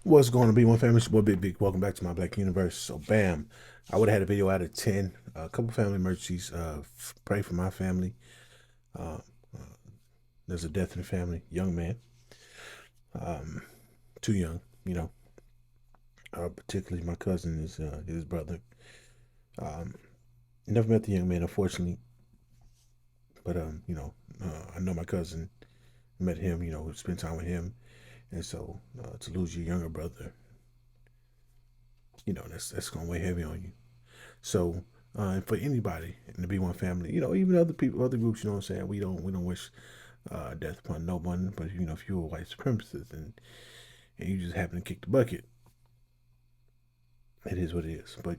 What's going to be one family? It's your boy Big Big. Welcome back to my Black Universe. So, bam, I would have had a video out of 10. A couple family emergencies. Pray for my family. Uh, there's a death in the family. Young man. Too young, you know. Particularly my cousin is his brother. Um, Never met the young man, unfortunately. But, I know my cousin. Met him, spent time with him. And so to lose your younger brother, that's going to weigh heavy on you. So, for anybody in the B1 family, even other people, other groups, you know what I'm saying? We don't wish death upon no one. But if you're a white supremacist and you just happen to kick the bucket, it is what it is. But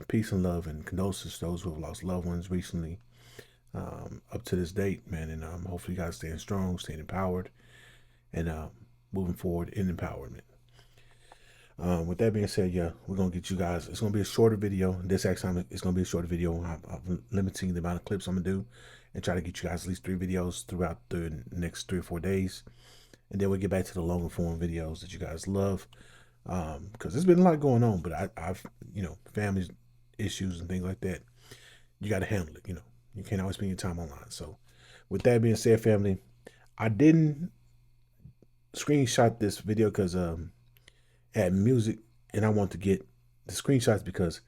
peace and love and condolences to those who have lost loved ones recently, up to this date, man. And hopefully, you guys staying strong, staying empowered, and moving forward in empowerment. With that being said, yeah, we're gonna get you guys. It's gonna be a shorter video. This time, it's gonna be a shorter video. I'm limiting the amount of clips I'm gonna do, and try to get you guys at least 3 videos throughout the next 3 or 4 days, and then we'll get back to the longer form videos that you guys love. Because there's been a lot going on, but I've family issues and things like that. You got to handle it. You can't always spend your time online. So, with that being said, family, I didn't screenshot this video because had music, and I want to get the screenshots because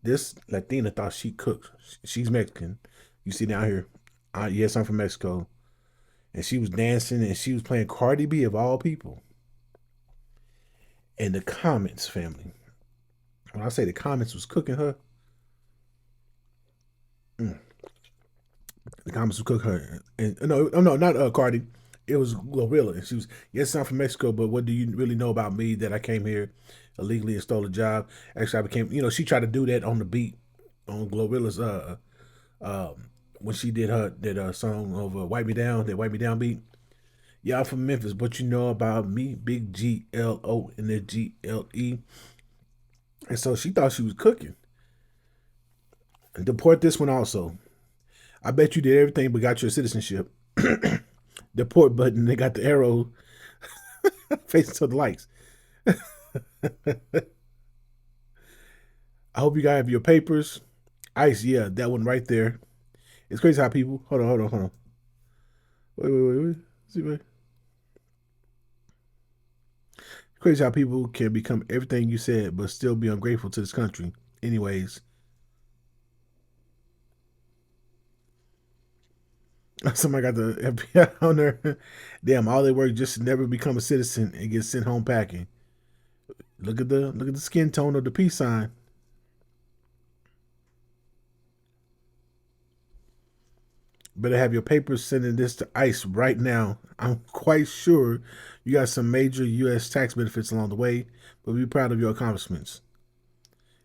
this Latina thought she cooked. She's Mexican. You see down here, yes, I'm from Mexico, and she was dancing and she was playing Cardi B of all people. And the comments, family. When I say the comments was cooking her, the comments was cooking her. And no, not Cardi. It was Glorilla, and she was, yes, I'm from Mexico, but what do you really know about me that I came here illegally and stole a job? Actually, I became, she tried to do that on the beat on Glorilla's when she did her song over "Wipe Me Down," that "Wipe Me Down" beat. Yeah, I'm from Memphis, but you know about me, big GLO and the GLE, and so she thought she was cooking. And deport this one also. I bet you did everything but got your citizenship. Deport button, they got the arrow facing to the likes. I hope you guys have your papers. ICE, yeah, that one right there. It's crazy how people. Hold on. Wait. See, wait. It's crazy how people can become everything you said, but still be ungrateful to this country. Anyways, somebody got the FBI on there. Damn, all they work just to never become a citizen and get sent home packing. Look at the skin tone of the peace sign. Better have your papers sending this to ICE right now. I'm quite sure you got some major U.S. tax benefits along the way, but be proud of your accomplishments.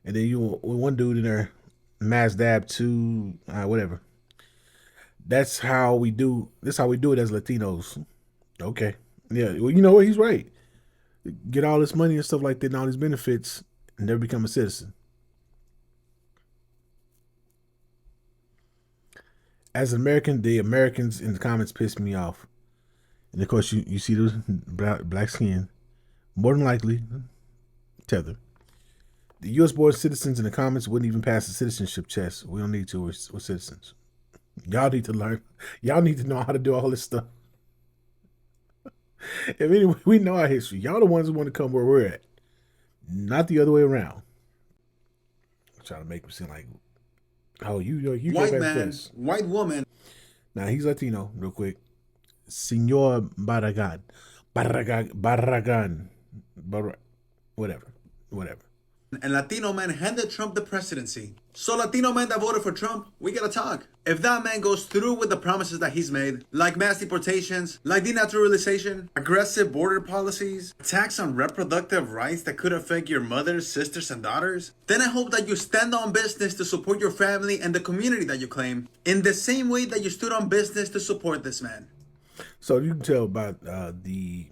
And then one dude in there, Mazdab 2, whatever. That's how we do. That's how we do it as Latinos. Okay, yeah. Well, you know what? He's right. Get all this money and stuff like that, and all these benefits, and never become a citizen. As an American, the Americans in the comments piss me off. And of course, you see those black skin. More than likely, tether. The U.S. born citizens in the comments wouldn't even pass the citizenship test. We don't need to. We're citizens. Y'all need to learn. Y'all need to know how to do all this stuff. If anyway, we know our history. Y'all the ones who want to come where we're at, not the other way around. Trying to make me seem like, oh, you white man, white woman. Now he's Latino, real quick. Senor Barragan, whatever. And Latino man handed Trump the presidency. So Latino men that voted for Trump, we gotta talk. If that man goes through with the promises that he's made, like mass deportations, like denaturalization, aggressive border policies, attacks on reproductive rights that could affect your mothers, sisters, and daughters, then I hope that you stand on business to support your family and the community that you claim, in the same way that you stood on business to support this man. So you can tell by the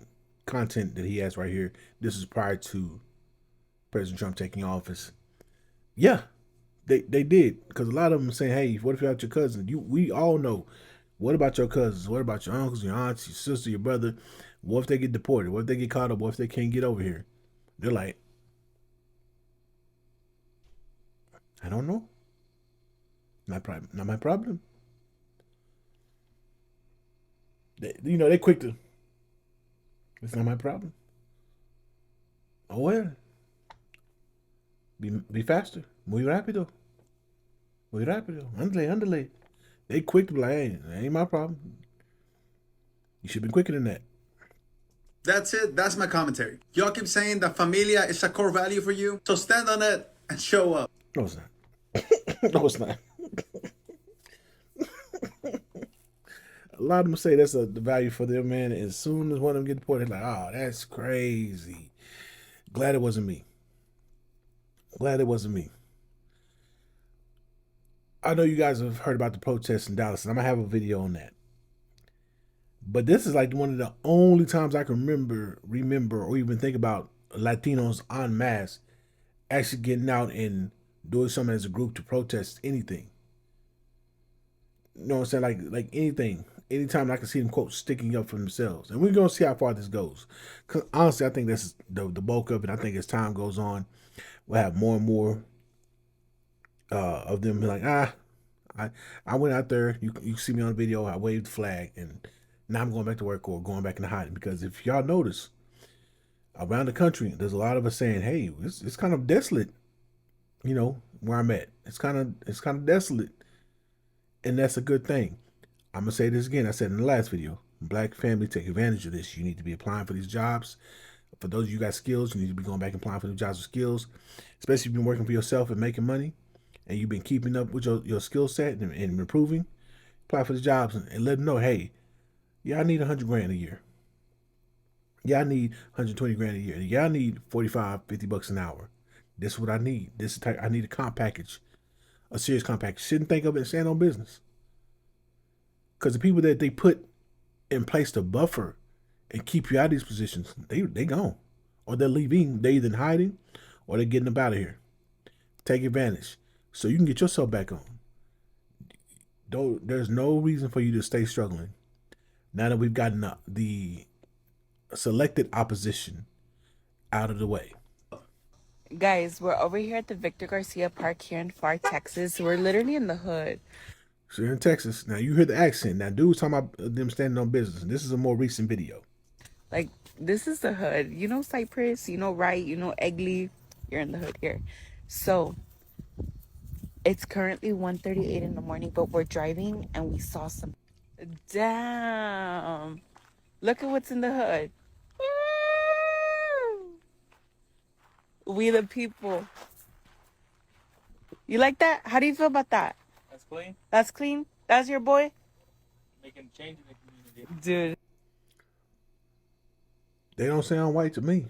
content that he has right here. This is prior to President Trump taking office. Yeah, they did, because a lot of them are saying, "Hey, what if you got your cousin?" We all know What about your cousins? What about your uncles, your aunts, your sister, your brother? What if they get deported? What if they get caught up? What if they can't get over here? They're like, I don't know. Not my problem. They quick to. It's not my problem. Oh well. Be faster. Muy rápido. Muy rápido. Andale. They quick to be like, hey, that ain't my problem. You should have been quicker than that. That's it. That's my commentary. Y'all keep saying that familia is a core value for you, so stand on it and show up. No, it's not. No, it's not. A lot of them say that's the value for them, man. As soon as one of them get deported, they're like, oh, that's crazy. Glad it wasn't me. Glad it wasn't me. I know you guys have heard about the protests in Dallas, and I'm going to have a video on that. But this is like one of the only times I can remember, or even think about Latinos en masse actually getting out and doing something as a group to protest anything. You know what I'm saying? Like anything. Anytime I can see them, quote, sticking up for themselves. And we're going to see how far this goes. Because honestly, I think that's the bulk of it. I think as time goes on, we'll have more and more of them be like, I went out there. You see me on the video. I waved the flag. And now I'm going back to work or going back into hiding. Because if y'all notice, around the country, there's a lot of us saying, hey, it's kind of desolate, where I'm at. It's kind of desolate. And that's a good thing. I'm going to say this again. I said in the last video, Black family, take advantage of this. You need to be applying for these jobs. For those of you who got skills, you need to be going back and applying for new jobs with skills, especially if you've been working for yourself and making money and you've been keeping up with your skill set and improving. Apply for the jobs and let them know, hey, yeah, I need 100 grand a year. Yeah, I need 120 grand a year. Yeah, I need 45, 50 bucks an hour. This is what I need. I need a comp package, a serious comp package. Shouldn't think of it and stand on business. Because the people that they put in place to buffer and keep you out of these positions, they gone. Or they're leaving. They're either in hiding or they're getting up out of here. Take advantage so you can get yourself back on. There's no reason for you to stay struggling. Now that we've gotten the selected opposition out of the way. Guys, we're over here at the Victor Garcia Park here in Far, Texas. We're literally in the hood. So you're in Texas. Now you hear the accent. Now dude's talking about them standing on business. This is a more recent video. Like, this is the hood. You know Cypress, you know Wright, you know Egley. You're in the hood here. So, it's currently 1:38 in the morning, but we're driving and we saw some. Damn. Look at what's in the hood. Woo! We the people. You like that? How do you feel about that? That's clean. That's clean? That's your boy? Making change in the community. Dude. They don't sound white to me.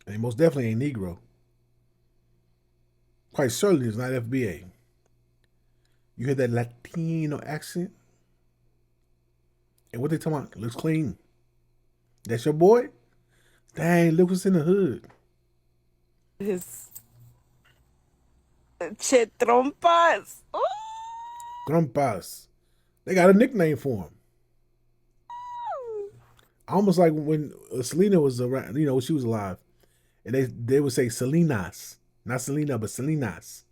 They most definitely ain't Negro. Quite certainly it's not FBA. You hear that Latino accent? And what they talking about? Looks clean. That's your boy? Dang, look what's in the hood. His Che trompas. Ooh. Trompas. They got a nickname for him. Almost like when Selena was around, when she was alive. And they would say Salinas. Not Selena, but Salinas.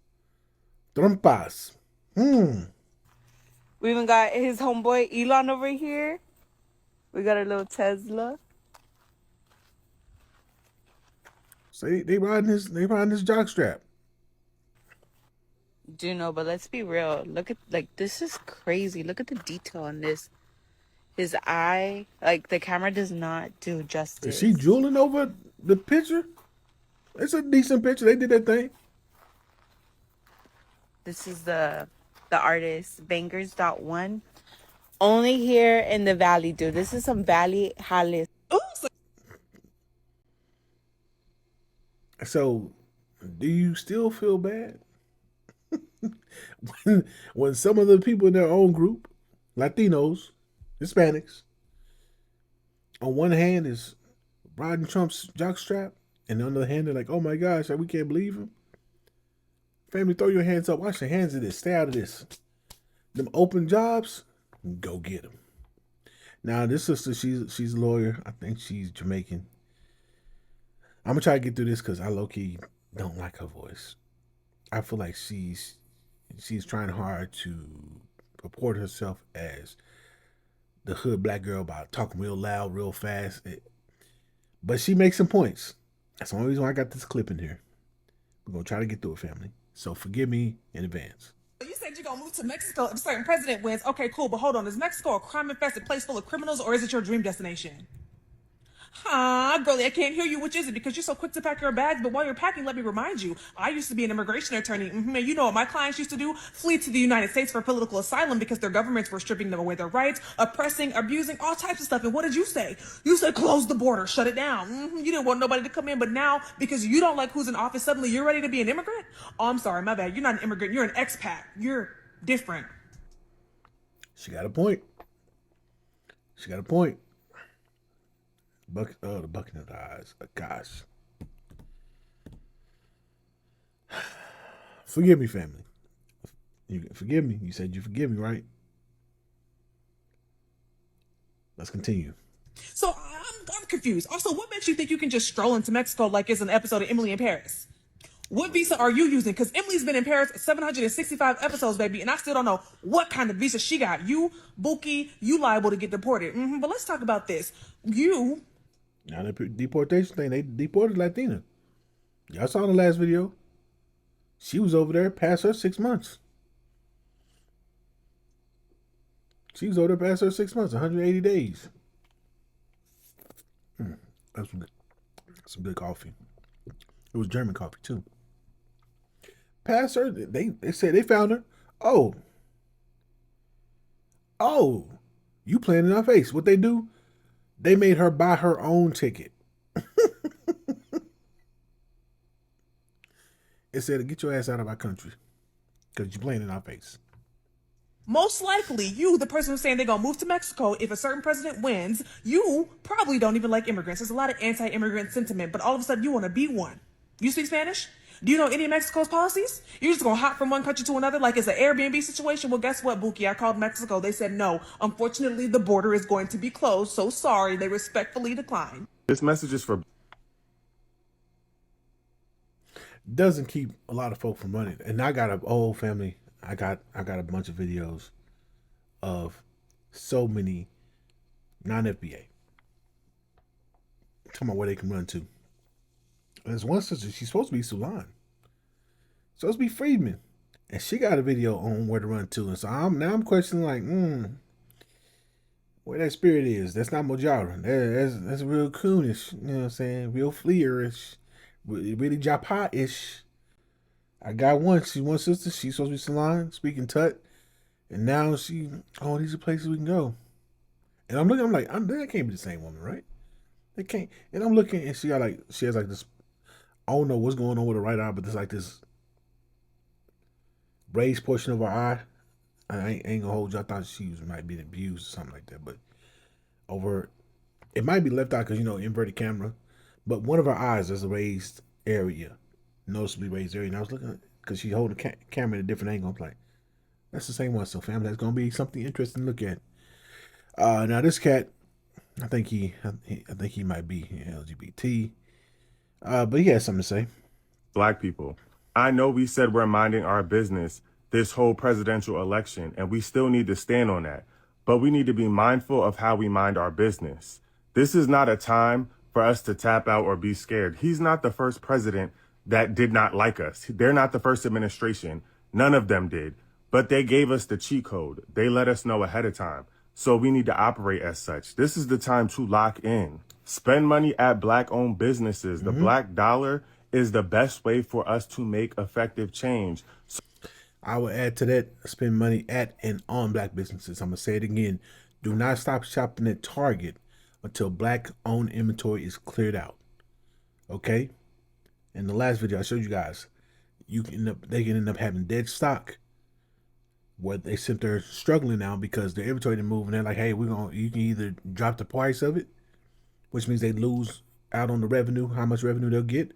Trompas. We even got his homeboy Elon over here. We got a little Tesla. So they riding this jockstrap. Do you know, but let's be real. Look at, this is crazy. Look at the detail on this. His eye, the camera does not do justice. Is she drooling over the picture? It's a decent picture. They did that thing. This is the artist, Bangers.1. Only here in the Valley, dude. This is some Valley Hollis. So, do you still feel bad? when some of the people in their own group, Latinos, Hispanics, on one hand is riding Trump's jockstrap, and on the other hand they're like, oh my gosh, we can't believe him. Family, throw your hands up. Wash your hands of this. Stay out of this. Them open jobs, Go get him. Now this sister, she's a lawyer. I think she's Jamaican. I'm gonna try to get through this because I low key don't like her voice. I feel like she's trying hard to purport herself as the hood black girl by talking real loud, real fast. But she makes some points. That's the only reason why I got this clip in here. We're gonna try to get through it, family. So forgive me in advance. You said you're gonna move to Mexico if a certain president wins. Okay, cool, but hold on. Is Mexico a crime-infested place full of criminals, or is it your dream destination? Girlie, I can't hear you. Which is it? Because you're so quick to pack your bags, but while you're packing, let me remind you, I used to be an immigration attorney. And you know what my clients used to do? Flee to the United States for political asylum because their governments were stripping them away their rights, oppressing, abusing, all types of stuff. And what did you say? You said close the border, shut it down. You didn't want nobody to come in, but now, because you don't like who's in office, suddenly you're ready to be an immigrant? Oh, I'm sorry, my bad. You're not an immigrant. You're an expat. You're different. She got a point. She got a point. The bucket of the eyes. Gosh. Forgive me, family. You forgive me. You said you forgive me, right? Let's continue. So I'm confused. Also, what makes you think you can just stroll into Mexico like it's an episode of Emily in Paris? What visa are you using? Because Emily's been in Paris 765 episodes, baby, and I still don't know what kind of visa she got. You, Buki, you liable to get deported. But let's talk about this. You... Now the deportation thing, they deported Latina. Y'all saw in the last video. She was over there past her 6 months. She was over there past her 6 months, 180 days. That's some good coffee. It was German coffee too. Past her, they said they found her. Oh, you playing in our face. What they do? They made her buy her own ticket. It said, get your ass out of our country because you're playing in our face. Most likely, you, the person who's saying they're going to move to Mexico if a certain president wins, you probably don't even like immigrants. There's a lot of anti-immigrant sentiment, but all of a sudden you want to be one. You speak Spanish? Do you know any of Mexico's policies? You're just going to hop from one country to another like it's an Airbnb situation? Well, guess what, Buki? I called Mexico. They said no. Unfortunately, the border is going to be closed. So sorry. They respectfully declined. This message is for... Doesn't keep a lot of folk from running. And I got a whole family. I got a bunch of videos of so many non-FBA. Talking about where they can run to. There's one sister, she's supposed to be Sulan. Supposed to be Friedman. And she got a video on where to run to. And so I'm questioning like, where that spirit is. That's not Mojara. That's real coonish. You know what I'm saying? Real fleerish. Really Japa-ish. I got one sister. She's supposed to be Salon, speaking Tut. And now these are places we can go. And I'm looking, that can't be the same woman, right? They can't. And I'm looking, and she has like this, I don't know what's going on with her right eye, but there's like this raised portion of her eye. I ain't gonna hold you. I thought she might be abused or something like that. But it might be left eye because, inverted camera. But one of her eyes, there's a raised area, noticeably raised area. And I was looking, because she's holding the camera at a different angle. I'm like, that's the same one. So, family, that's going to be something interesting to look at. Now, this cat, I think he might be LGBT. But he has something to say. Black people. I know we said we're minding our business this whole presidential election, and we still need to stand on that. But we need to be mindful of how we mind our business. This is not a time for us to tap out or be scared. He's not the first president that did not like us. They're not the first administration. None of them did. But they gave us the cheat code. They let us know ahead of time. So we need to operate as such. This is the time to lock in. Spend money at Black-owned businesses. The Black dollar is the best way for us to make effective change. I will add to that, spend money at and on Black businesses. I'm going to say it again. Do not stop shopping at Target until Black-owned inventory is cleared out. Okay? In the last video, I showed you guys, they can end up having dead stock where they sit there struggling now because their inventory didn't move, and they're like, hey, you can either drop the price of it, which means they lose out on the revenue, how much revenue they'll get,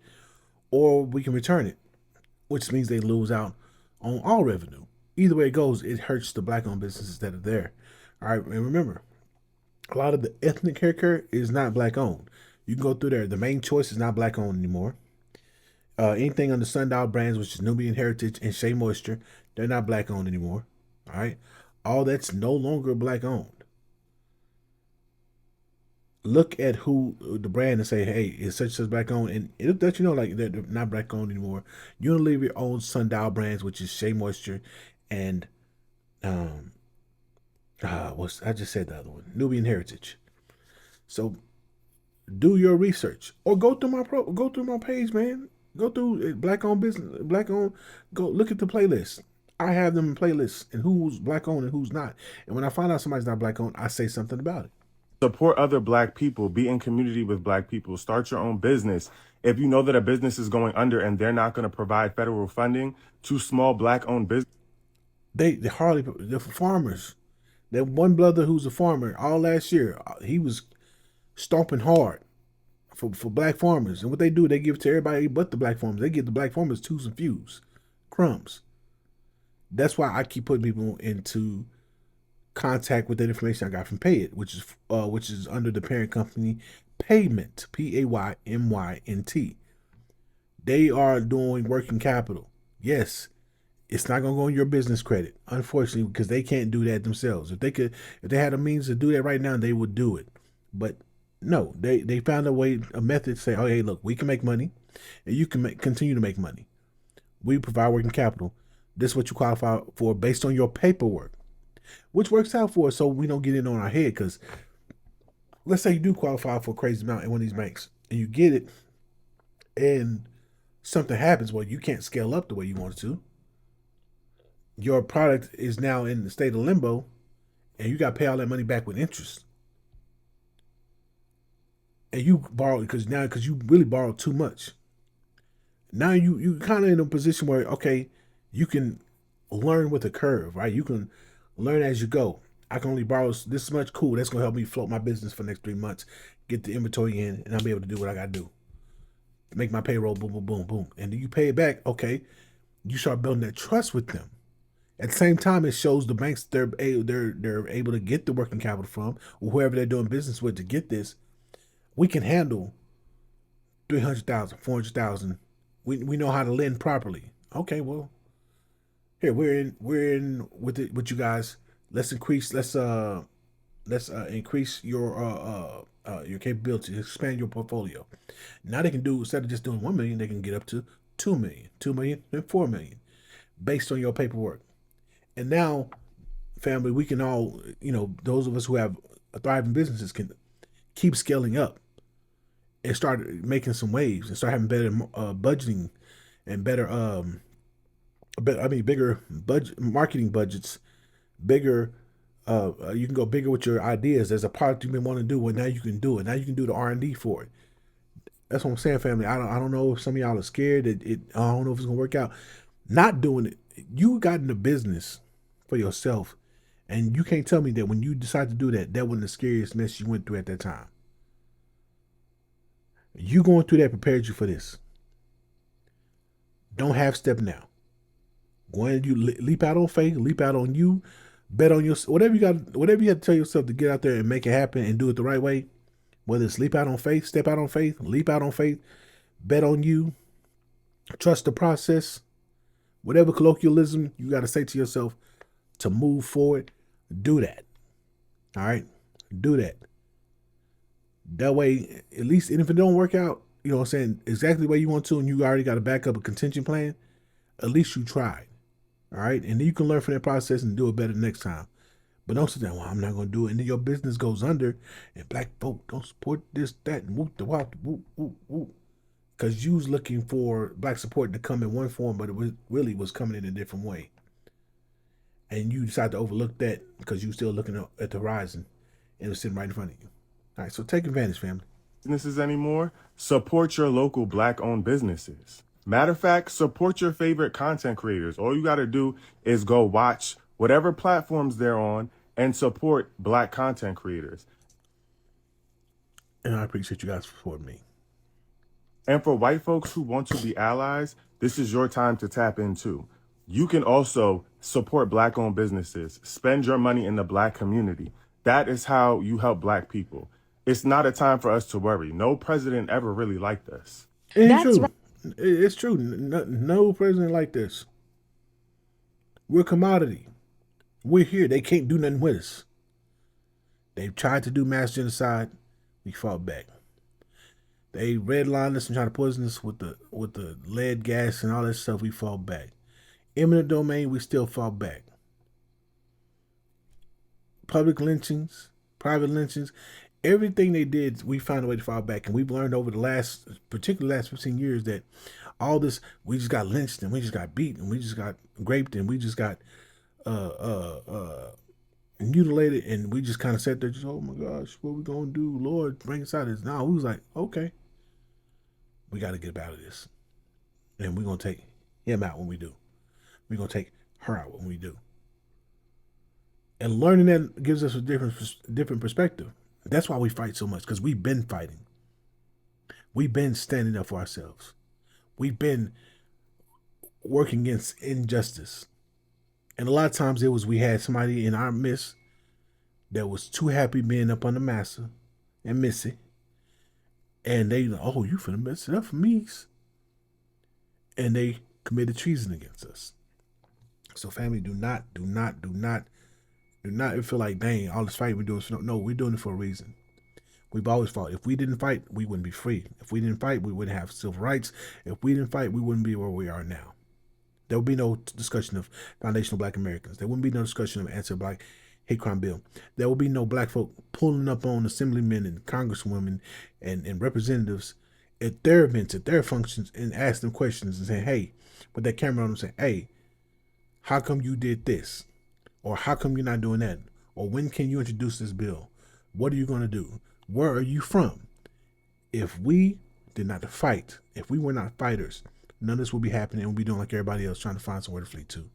or we can return it, which means they lose out on all revenue. Either way it goes, it hurts the Black-owned businesses that are there. All right, and remember, a lot of the ethnic hair care is not black owned. You can go through there. The main choice is not black owned anymore. Anything under Sundial Brands, which is Nubian Heritage and Shea Moisture, they're not black owned anymore. All right, all that's no longer black owned. Look at who the brand and say, hey, it's such and such black owned, and it'll let you know like they're not black owned anymore. Unilever owns Sundial Brands, which is Shea Moisture, and um, what's I just said the other one, Nubian Heritage. So do your research or go through my page, man. Go through black owned business, black owned. Go look at the playlist. I have them in playlists and who's black owned and who's not. And when I find out somebody's not black owned, I say something about it. Support other black people, be in community with black people, start your own business. If you know that a business is going under and they're not going to provide federal funding to small black owned business, The farmers. That one brother who's a farmer all last year, he was stomping hard for black farmers. And what they do, they give to everybody but the black farmers. They give the black farmers twos and fews, crumbs. That's why I keep putting people into contact with that information I got from Pay It, which is under the parent company Payment, Paymynt. They are doing working capital. Yes, it's not gonna go on your business credit, unfortunately, because they can't do that themselves. If they had a means to do that right now, they would do it. But no, they found a method to say, oh hey, look, we can make money, and you can continue to make money. We provide working capital. This is what you qualify for based on your paperwork, which works out for us so we don't get in on our head. Because let's say you do qualify for a crazy amount in one of these banks and you get it and something happens where you can't scale up the way you want to. Your product is now in the state of limbo and you got to pay all that money back with interest. And you borrow because you really borrowed too much. Now you kind of in a position where, okay, you can learn with a curve, right? You can learn as you go. I can only borrow this much. Cool. That's going to help me float my business for the next 3 months, get the inventory in, and I'll be able to do what I got to do. Make my payroll, boom, boom, boom, boom. And then you pay it back. Okay. You start building that trust with them. At the same time, it shows the banks they're able to get the working capital from, or whoever they're doing business with to get this. We can handle 300,000, 400,000. We know how to lend properly. Okay, well, here we're in with it with you guys. Let's increase your capability, expand your portfolio. Now they can do, instead of just doing 1 million, they can get up to 2 million, 2 million, and 4 million based on your paperwork. And now, family, we can all, those of us who have thriving businesses can keep scaling up and start making some waves and start having better budgeting and bigger budget marketing budgets, bigger. You can go bigger with your ideas. There's a product you've been wanting to do, well, now you can do it. Now you can do the R&D for it. That's what I'm saying, family. I don't know if some of y'all are scared that I don't know if it's gonna work out. Not doing it. You got into business for yourself, and you can't tell me that when you decide to do that, that wasn't the scariest mess you went through at that time. You going through that prepared you for this. Don't half step now. Go ahead, you leap out on faith, leap out on you, bet on your whatever you have to tell yourself to get out there and make it happen and do it the right way. Whether it's leap out on faith, step out on faith, leap out on faith, bet on you, trust the process, whatever colloquialism you got to say to yourself to move forward, do that. All right, do that. That way, at least, and if it don't work out, you know what I'm saying, exactly the way you want to, and you already got a backup, a contingent plan, at least you tried. All right. And then you can learn from that process and do it better next time. But don't sit there, well, I'm not going to do it. And then your business goes under and black folk don't support this, that, and whoop, the whoop, whoop, whoop, whoop. Because you was looking for black support to come in one form, but it really was coming in a different way. And you decided to overlook that because you were still looking at the horizon and it was sitting right in front of you. All right, so take advantage, family. Businesses anymore, support your local black-owned businesses. Matter of fact, support your favorite content creators. All you got to do is go watch whatever platforms they're on and support black content creators. And I appreciate you guys supporting me. And for white folks who want to be allies, this is your time to tap into. You can also Support Black-owned businesses. Spend your money in the Black community. That is how you help Black people. It's not a time for us to worry. No president ever really liked us. It's true. It's true. No president like this. We're a commodity. We're here. They can't do nothing with us. They've tried to do mass genocide. We fought back. They redlined us and tried to poison us with the lead gas and all that stuff. We fought back. Eminent domain, we still fought back. Public lynchings, private lynchings, everything they did, we found a way to fight back. And we've learned over particularly last 15 years, that all this, we just got lynched and we just got beat and we just got raped and we just got mutilated, and we just kind of sat there, just, oh my gosh, what we gonna do? Lord, bring us out of this. Now we was like, okay, we got to get out of this, and we're gonna take him out when we do. We're gonna take her out when we do. And learning that gives us a different perspective. That's why we fight so much, because we've been fighting. We've been standing up for ourselves. We've been working against injustice. And a lot of times we had somebody in our midst that was too happy being up on the massa and Missy. And they, oh, you finna mess it up for me. And they committed treason against us. So family, do not feel like, dang, all this fight we're doing. No, we're doing it for a reason. We've always fought. If we didn't fight, we wouldn't be free. If we didn't fight, we wouldn't have civil rights. If we didn't fight, we wouldn't be where we are now. There would be no discussion of foundational Black Americans. There wouldn't be no discussion of anti-Black hate crime bill. There will be no Black folk pulling up on assemblymen and congresswomen and representatives at their events, at their functions, and ask them questions and say, hey, with that camera on them, say, hey, how come you did this? Or how come you're not doing that? Or when can you introduce this bill? What are you going to do? Where are you from? If we did not fight, if we were not fighters, none of this would be happening, and we'll be doing like everybody else, trying to find somewhere to flee to.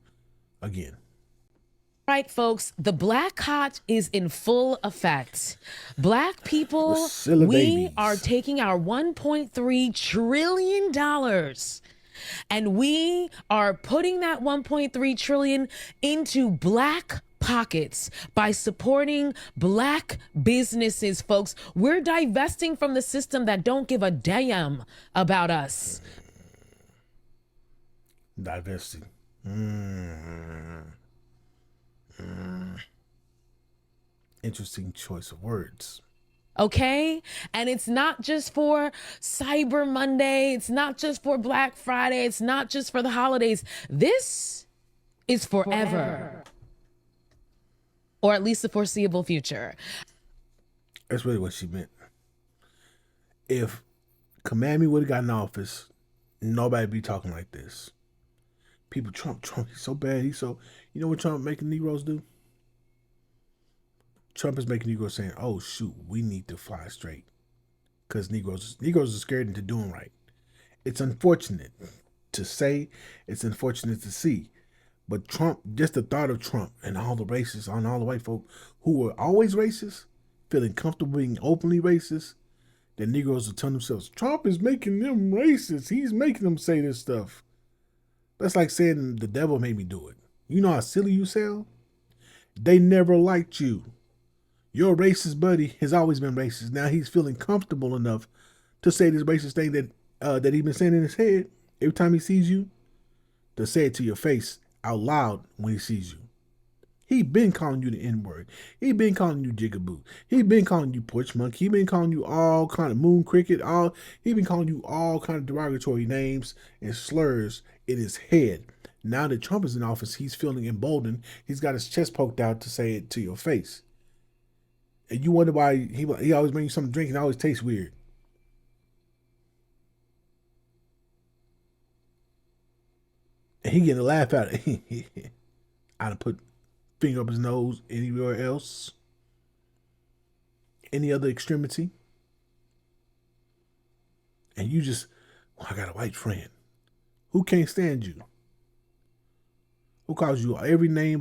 Again. Right, folks, the Black Hot is in full effect. Black people, we are taking our $1.3 trillion and we are putting that $1.3 trillion into Black pockets by supporting Black businesses, folks. We're divesting from the system that don't give a damn about us. Divesting. Interesting choice of words. Okay? And it's not just for Cyber Monday. It's not just for Black Friday. It's not just for the holidays. This is forever. Or at least the foreseeable future. That's really what she meant. If Kamami would have gotten in office, nobody'd be talking like this. People, Trump, he's so bad. You know what Trump making Negroes do? Trump is making Negroes saying, oh, shoot, we need to fly straight. Because Negroes are scared into doing right. It's unfortunate to say. It's unfortunate to see. But Trump, just the thought of Trump and all the racists, and all the white folk who were always racist, feeling comfortable being openly racist, the Negroes will tell themselves, Trump is making them racist. He's making them say this stuff. That's like saying the devil made me do it. You know how silly you sound? They never liked you. Your racist buddy has always been racist. Now he's feeling comfortable enough to say this racist thing that he's been saying in his head every time he sees you, to say it to your face out loud when he sees you. He been calling you the N-word. He been calling you jigaboo. He been calling you porch monkey. He been calling you all kind of moon cricket. He been calling you all kind of derogatory names and slurs in his head. Now that Trump is in office, he's feeling emboldened. He's got his chest poked out to say it to your face. And you wonder why he always brings you something to drink and it always tastes weird. And he getting a laugh out of it. I'd have put finger up his nose anywhere else. Any other extremity. And you just, well, I got a white friend. Who can't stand you? Who calls you every name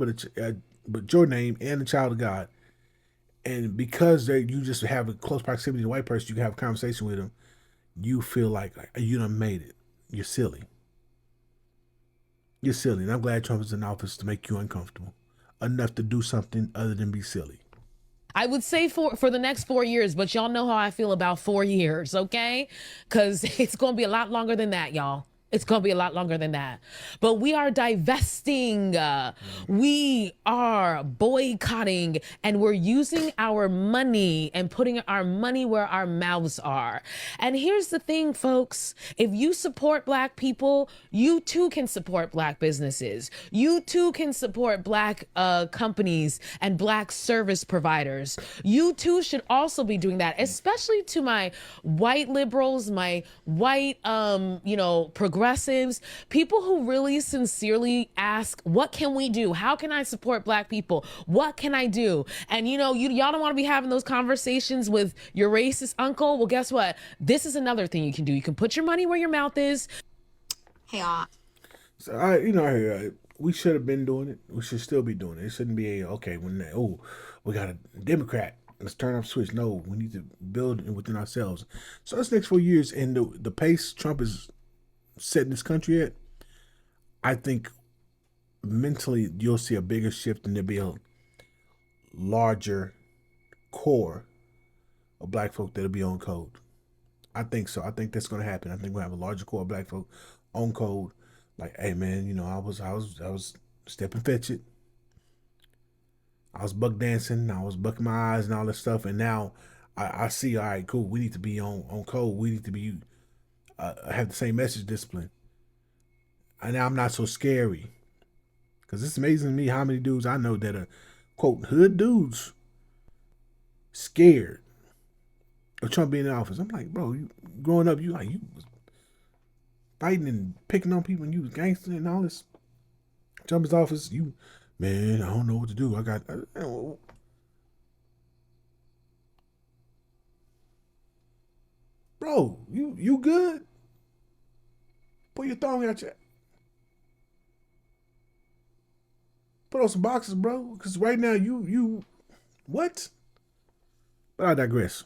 but your name and the child of God? And because you just have a close proximity to a white person, you can have a conversation with them. You feel like you done made it. You're silly. You're silly. And I'm glad Trump is in office to make you uncomfortable enough to do something other than be silly. I would say for the next 4 years, but y'all know how I feel about 4 years, okay? Because it's going to be a lot longer than that, y'all. It's going to be a lot longer than that. But we are divesting. We are boycotting, and we're using our money and putting our money where our mouths are. And here's the thing, folks. If you support Black people, you too can support Black businesses. You too can support Black companies and Black service providers. You too should also be doing that, especially to my white liberals, my white, progressives, people who really sincerely ask, what can we do? How can I support Black people? What can I do? And y'all don't want to be having those conversations with your racist uncle. Well, guess what? This is another thing you can do. You can put your money where your mouth is. Hey, So we should have been doing it. We should still be doing it. It shouldn't be we got a Democrat. Let's turn off switch. No, we need to build within ourselves. So this next 4 years and the pace Trump is setting this country at, I think mentally you'll see a bigger shift and there'll be a larger core of Black folk that'll be on code. I think so. I think that's going to happen. I think we'll have a larger core of Black folk on code. Like, hey man, I was stepping fetch it. I was buck dancing. I was bucking my eyes and all this stuff. And now I see, all right, cool. We need to be on code. We need to be have the same message discipline. And now I'm not so scary. Because it's amazing to me how many dudes I know that are, quote, hood dudes scared of Trump being in office. I'm like, bro, you growing up, you was fighting and picking on people and you was gangster and all this. Trump is office, man, I don't know what to do. Bro, you good? Put your thong out your... Put on some boxes, bro. Because right now, you... What? But I digress.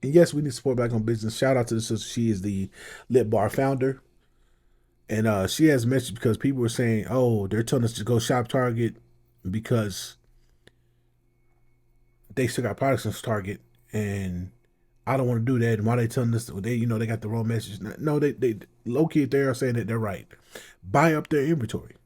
And yes, we need support Black on business. Shout out to the sister. She is the Lit Bar founder. And she has a message because people were saying, oh, they're telling us to go shop Target because they still got products in Target. And I don't want to do that. And why they telling us they got the wrong message? No, they low key they are saying that they're right. Buy up their inventory.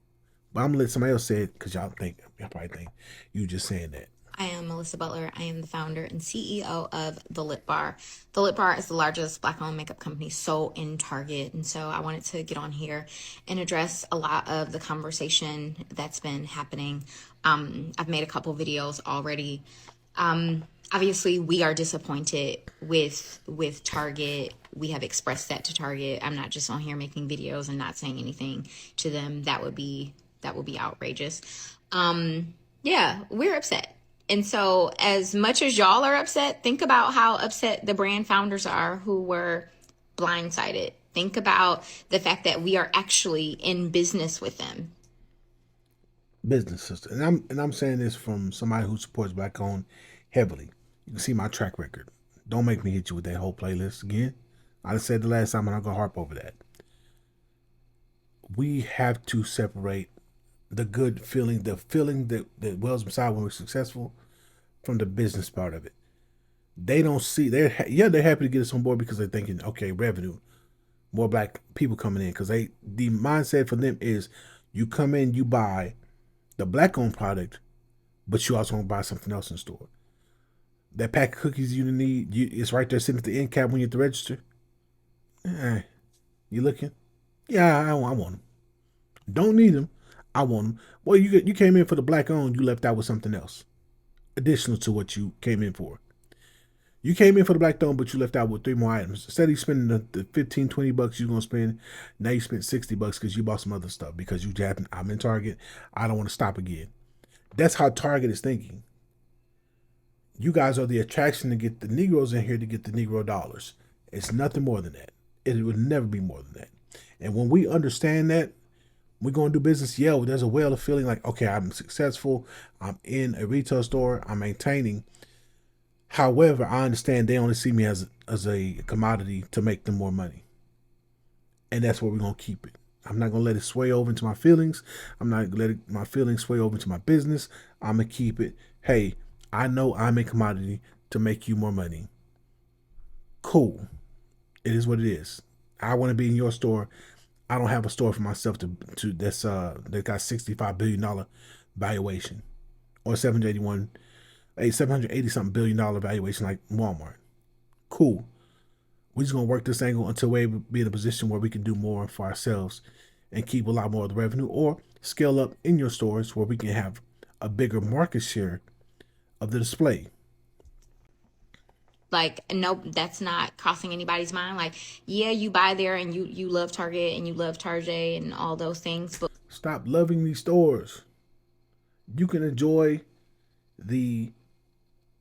But I'm gonna let somebody else say it because y'all probably think you just saying that. I am Melissa Butler. I am the founder and CEO of The Lit Bar. The Lit Bar is the largest Black-owned makeup company sold in Target. And so I wanted to get on here and address a lot of the conversation that's been happening. I've made a couple videos already. Obviously, we are disappointed with Target. We have expressed that to Target. I'm not just on here making videos and not saying anything to them. That would be outrageous. Yeah, we're upset. And so as much as y'all are upset, think about how upset the brand founders are who were blindsided. Think about the fact that we are actually in business with them. Business sister. And I'm saying this from somebody who supports Black owned heavily. You can see my track record. Don't make me hit you with that whole playlist again. I said the last time and I'm gonna harp over that. We have to separate the good feeling, the feeling that wells inside when we're successful, from the business part of it. They don't see, they're happy to get us on board because they're thinking, okay, revenue, more Black people coming in. Because the mindset for them is you come in, you buy the Black owned product, but you also want to buy something else in the store. That pack of cookies you need, it's right there sitting at the end cap when you're at the register. You looking? Yeah, I want them. Don't need them. I want them. Well, you came in for the Black owned, you left out with something else additional to what you came in for. You came in for the Black owned, but you left out with 3 more items. Instead of spending the $15, $20 you're going to spend, now you spent $60 because you bought some other stuff because I'm in Target. I don't want to stop again. That's how Target is thinking. You guys are the attraction to get the Negroes in here to get the Negro dollars. It's nothing more than that. It would never be more than that. And when we understand that, we're going to do business. Yeah, there's a well of feeling like, okay, I'm successful. I'm in a retail store. I'm maintaining. However, I understand they only see me as a commodity to make them more money. And that's where we're going to keep it. I'm not gonna let it sway over into my feelings. I'm not gonna let my feelings sway over into my business. I'm gonna keep it. Hey, I know I'm a commodity to make you more money. Cool. It is what it is. I want to be in your store. I don't have a store for myself to that's that got $65 billion valuation or 780 something $1 billion valuation like Walmart. Cool. We're just gonna work this angle until we be in a position where we can do more for ourselves and keep a lot more of the revenue, or scale up in your stores where we can have a bigger market share of the display. Like, nope, that's not crossing anybody's mind. Like, yeah, you buy there and you love Target and you love Target and all those things, but stop loving these stores. You can enjoy the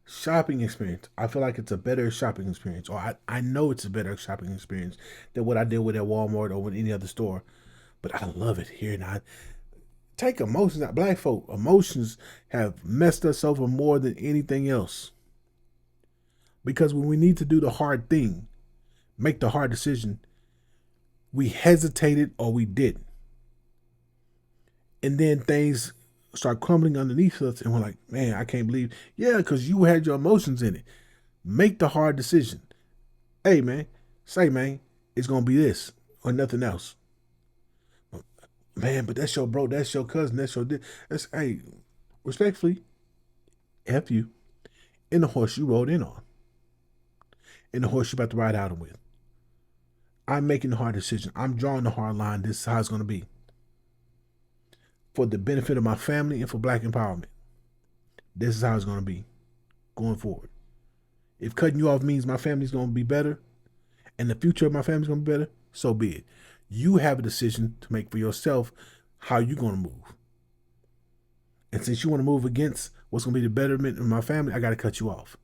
shopping experience. I feel like it's a better shopping experience, or I know it's a better shopping experience than what I did with at Walmart or with any other store. But I love it here. And I take emotions out. Black folk, emotions have messed us over more than anything else. Because when we need to do the hard thing, make the hard decision, we hesitated or we didn't. And then things start crumbling underneath us and we're like, man, I can't believe. Yeah, because you had your emotions in it. Make the hard decision. Hey, man, say, man, it's going to be this or nothing else. Man, but that's your bro, that's your cousin, that's your... That's, hey, respectfully, F you in the horse you rode in on. In the horse you're about to ride out with. I'm making the hard decision. I'm drawing the hard line. This is how it's going to be. For the benefit of my family and for Black empowerment. This is how it's going to be going forward. If cutting you off means my family's going to be better and the future of my family's going to be better, so be it. You have a decision to make for yourself how you're going to move. And since you want to move against what's going to be the betterment of my family, I got to cut you off.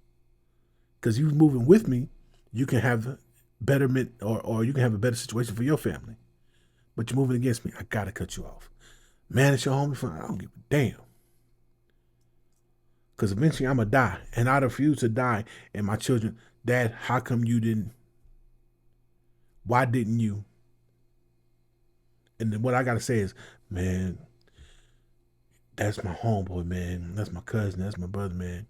Because you moving with me, you can have betterment or you can have a better situation for your family. But you're moving against me, I got to cut you off. Man, it's your homie fun. I don't give a damn. Because eventually I'm going to die. And I refuse to die. And my children, Dad, how come you didn't? Why didn't you? And then what I got to say is, man, that's my homeboy, man. That's my cousin. That's my brother, man.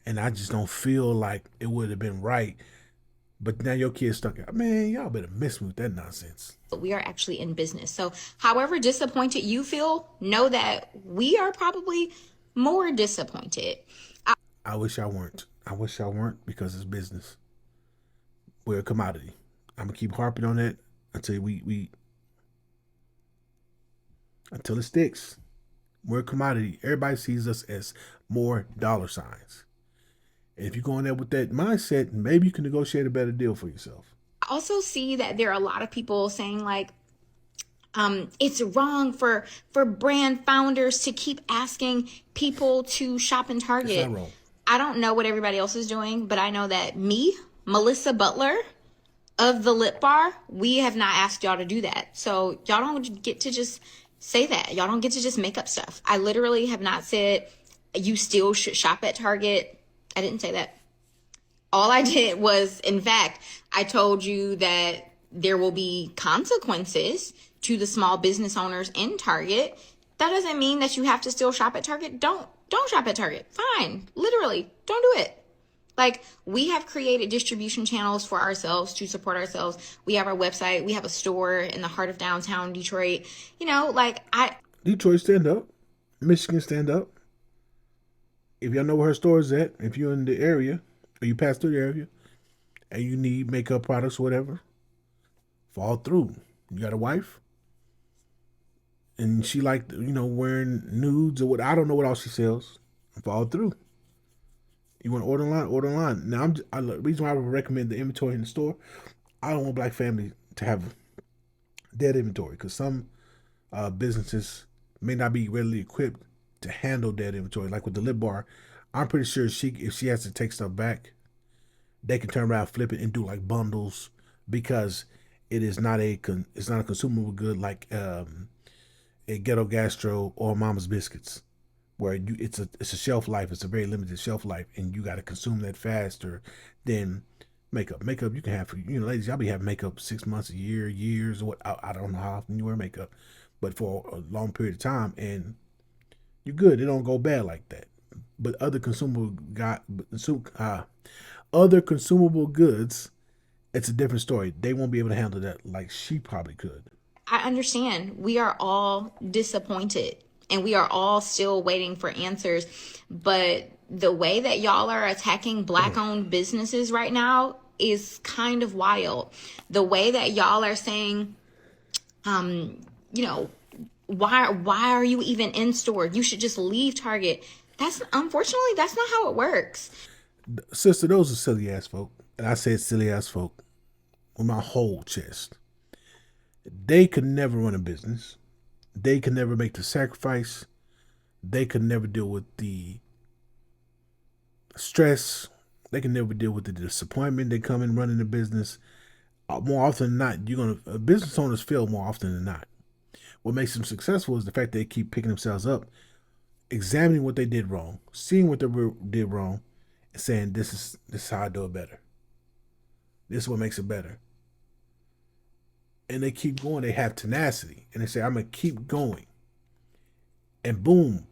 And I just don't feel like it would have been right. But now your kid's stuck out. Man, y'all better miss me with that nonsense. But we are actually in business. So however disappointed you feel, know that we are probably more disappointed. I wish I weren't. I wish I weren't, because it's business. We're a commodity. I'm going to keep harping on that until until it sticks. We're a commodity. Everybody sees us as more dollar signs. And if you go in there with that mindset, maybe you can negotiate a better deal for yourself. I also see that there are a lot of people saying like, it's wrong for brand founders to keep asking people to shop in Target. It's not wrong. I don't know what everybody else is doing, but I know that me, Melissa Butler of the Lip Bar, we have not asked y'all to do that. So y'all don't get to just say that. Y'all don't get to just make up stuff. I literally have not said you still should shop at Target. I didn't say that. All I did was, in fact, I told you that there will be consequences to the small business owners in Target. That doesn't mean that you have to still shop at Target. Don't shop at Target. Fine. Literally, don't do it. Like, we have created distribution channels for ourselves to support ourselves. We have our website. We have a store in the heart of downtown Detroit. You know, like Detroit, stand up. Michigan, stand up. If y'all know where her store is at, if you're in the area or you pass through the area and you need makeup products or whatever, fall through. You got a wife and she like, wearing nudes or what, I don't know what else she sells. Fall through. You want to order online? Order online. Now, the reason why I would recommend the inventory in the store, I don't want Black family to have dead inventory, because some businesses may not be readily equipped to handle dead inventory. Like with the Lip Bar, I'm pretty sure if she has to take stuff back, they can turn around, flip it, and do like bundles, because it is not it's not a consumable good like a Ghetto Gastro or Mama's Biscuits, where it's a shelf life. It's a very limited shelf life, and you got to consume that faster than Makeup you can have for, ladies, y'all be having makeup 6 months, a year, years, or what. I don't know how often you wear makeup, but for a long period of time, and you're good. It don't go bad like that. But other consumable goods, it's a different story. They won't be able to handle that like she probably could. I understand. We are all disappointed and we are all still waiting for answers. But the way that y'all are attacking Black owned businesses right now is kind of wild. The way that y'all are saying, you know, why are you even in store? You should just leave Target. That's unfortunately that's not how it works. Sister, those are silly ass folk. And I said silly ass folk with my whole chest. They could never run a business. They could never make the sacrifice. They could never deal with the stress. They can never deal with the disappointment that come in running a business. More often than not, business owners fail more often than not. What makes them successful is the fact that they keep picking themselves up, examining what they did wrong, seeing what they did wrong, and saying, this is how I do it better. This is what makes it better. And they keep going. They have tenacity. And they say, I'm going to keep going. And boom.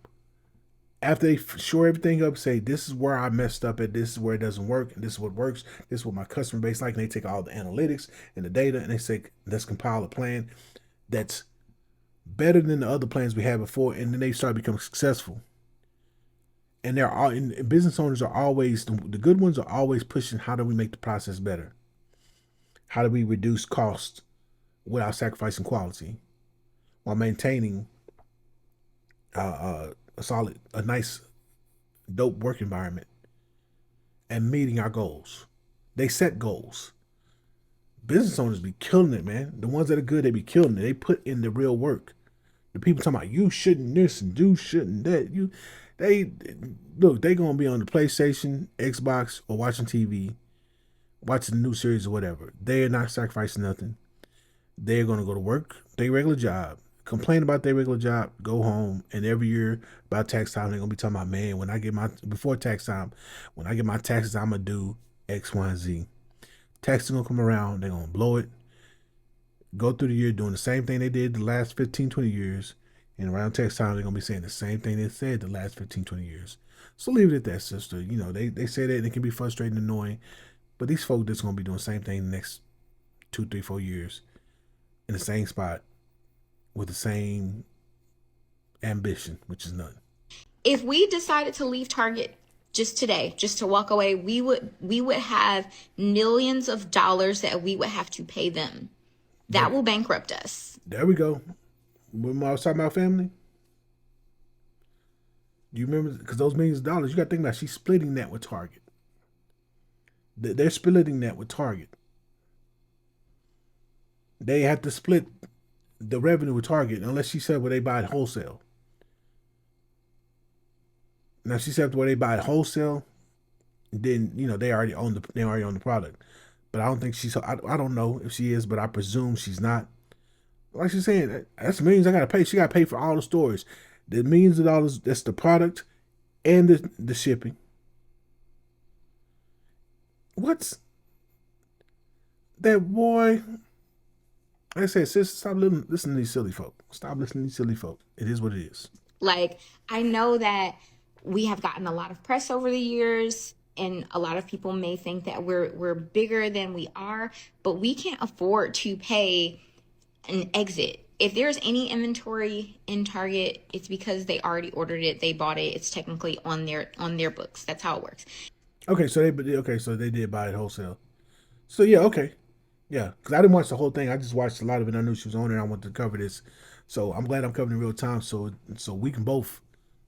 After they shore everything up, say, this is where I messed up at. This is where it doesn't work. And this is what works. This is what my customer base like. And they take all the analytics and the data and they say, let's compile a plan that's better than the other plans we had before. And then they start becoming successful. And business owners are always, the good ones are always pushing, how do we make the process better? How do we reduce costs without sacrificing quality while maintaining a nice, dope work environment and meeting our goals? They set goals. Business owners be killing it, man. The ones that are good, they be killing it. They put in the real work. The people talking about you shouldn't this and do shouldn't that. They gonna be on the PlayStation, Xbox, or watching TV, watching the new series or whatever. They're not sacrificing nothing. They're gonna go to work, their regular job, complain about their regular job, go home, and every year about tax time, they're gonna be talking about, man, before tax time, when I get my taxes, I'm gonna do X, Y, and Z. Taxes gonna come around, they're gonna blow it, go through the year doing the same thing they did the last 15, 20 years, and around tax time, they're gonna be saying the same thing they said the last 15, 20 years. So leave it at that, sister. They say that and it can be frustrating and annoying, but these folks just gonna be doing the same thing the next 2, 3, 4 years in the same spot with the same ambition, which is none. If we decided to leave Target just today, just to walk away, we would have millions of dollars that we would have to pay them. That will bankrupt us. There we go. Remember I was talking about family? Do you remember? Because those millions of dollars, you got to think about, she's splitting that with Target. They're splitting that with Target. They have to split the revenue with Target unless she said where they buy it wholesale. Now she said where they buy it wholesale, then they already own the product. But I don't think she's. I don't know if she is, but I presume she's not. Like she's saying, that's millions I gotta pay. She gotta pay for all the stores. The millions of dollars, that's the product and the shipping. What's that, boy? Like I said, sis, stop listening to these silly folk. Stop listening to these silly folk. It is what it is. Like, I know that we have gotten a lot of press over the years, and a lot of people may think that we're bigger than we are, but we can't afford to pay an exit. If there's any inventory in Target, it's because they already ordered it, they bought it. It's technically on their books. That's how it works. Okay, so they did buy it wholesale. So yeah, okay. Yeah, because I didn't watch the whole thing. I just watched a lot of it. I knew she was on it. I wanted to cover this. So I'm glad I'm covering in real time so we can both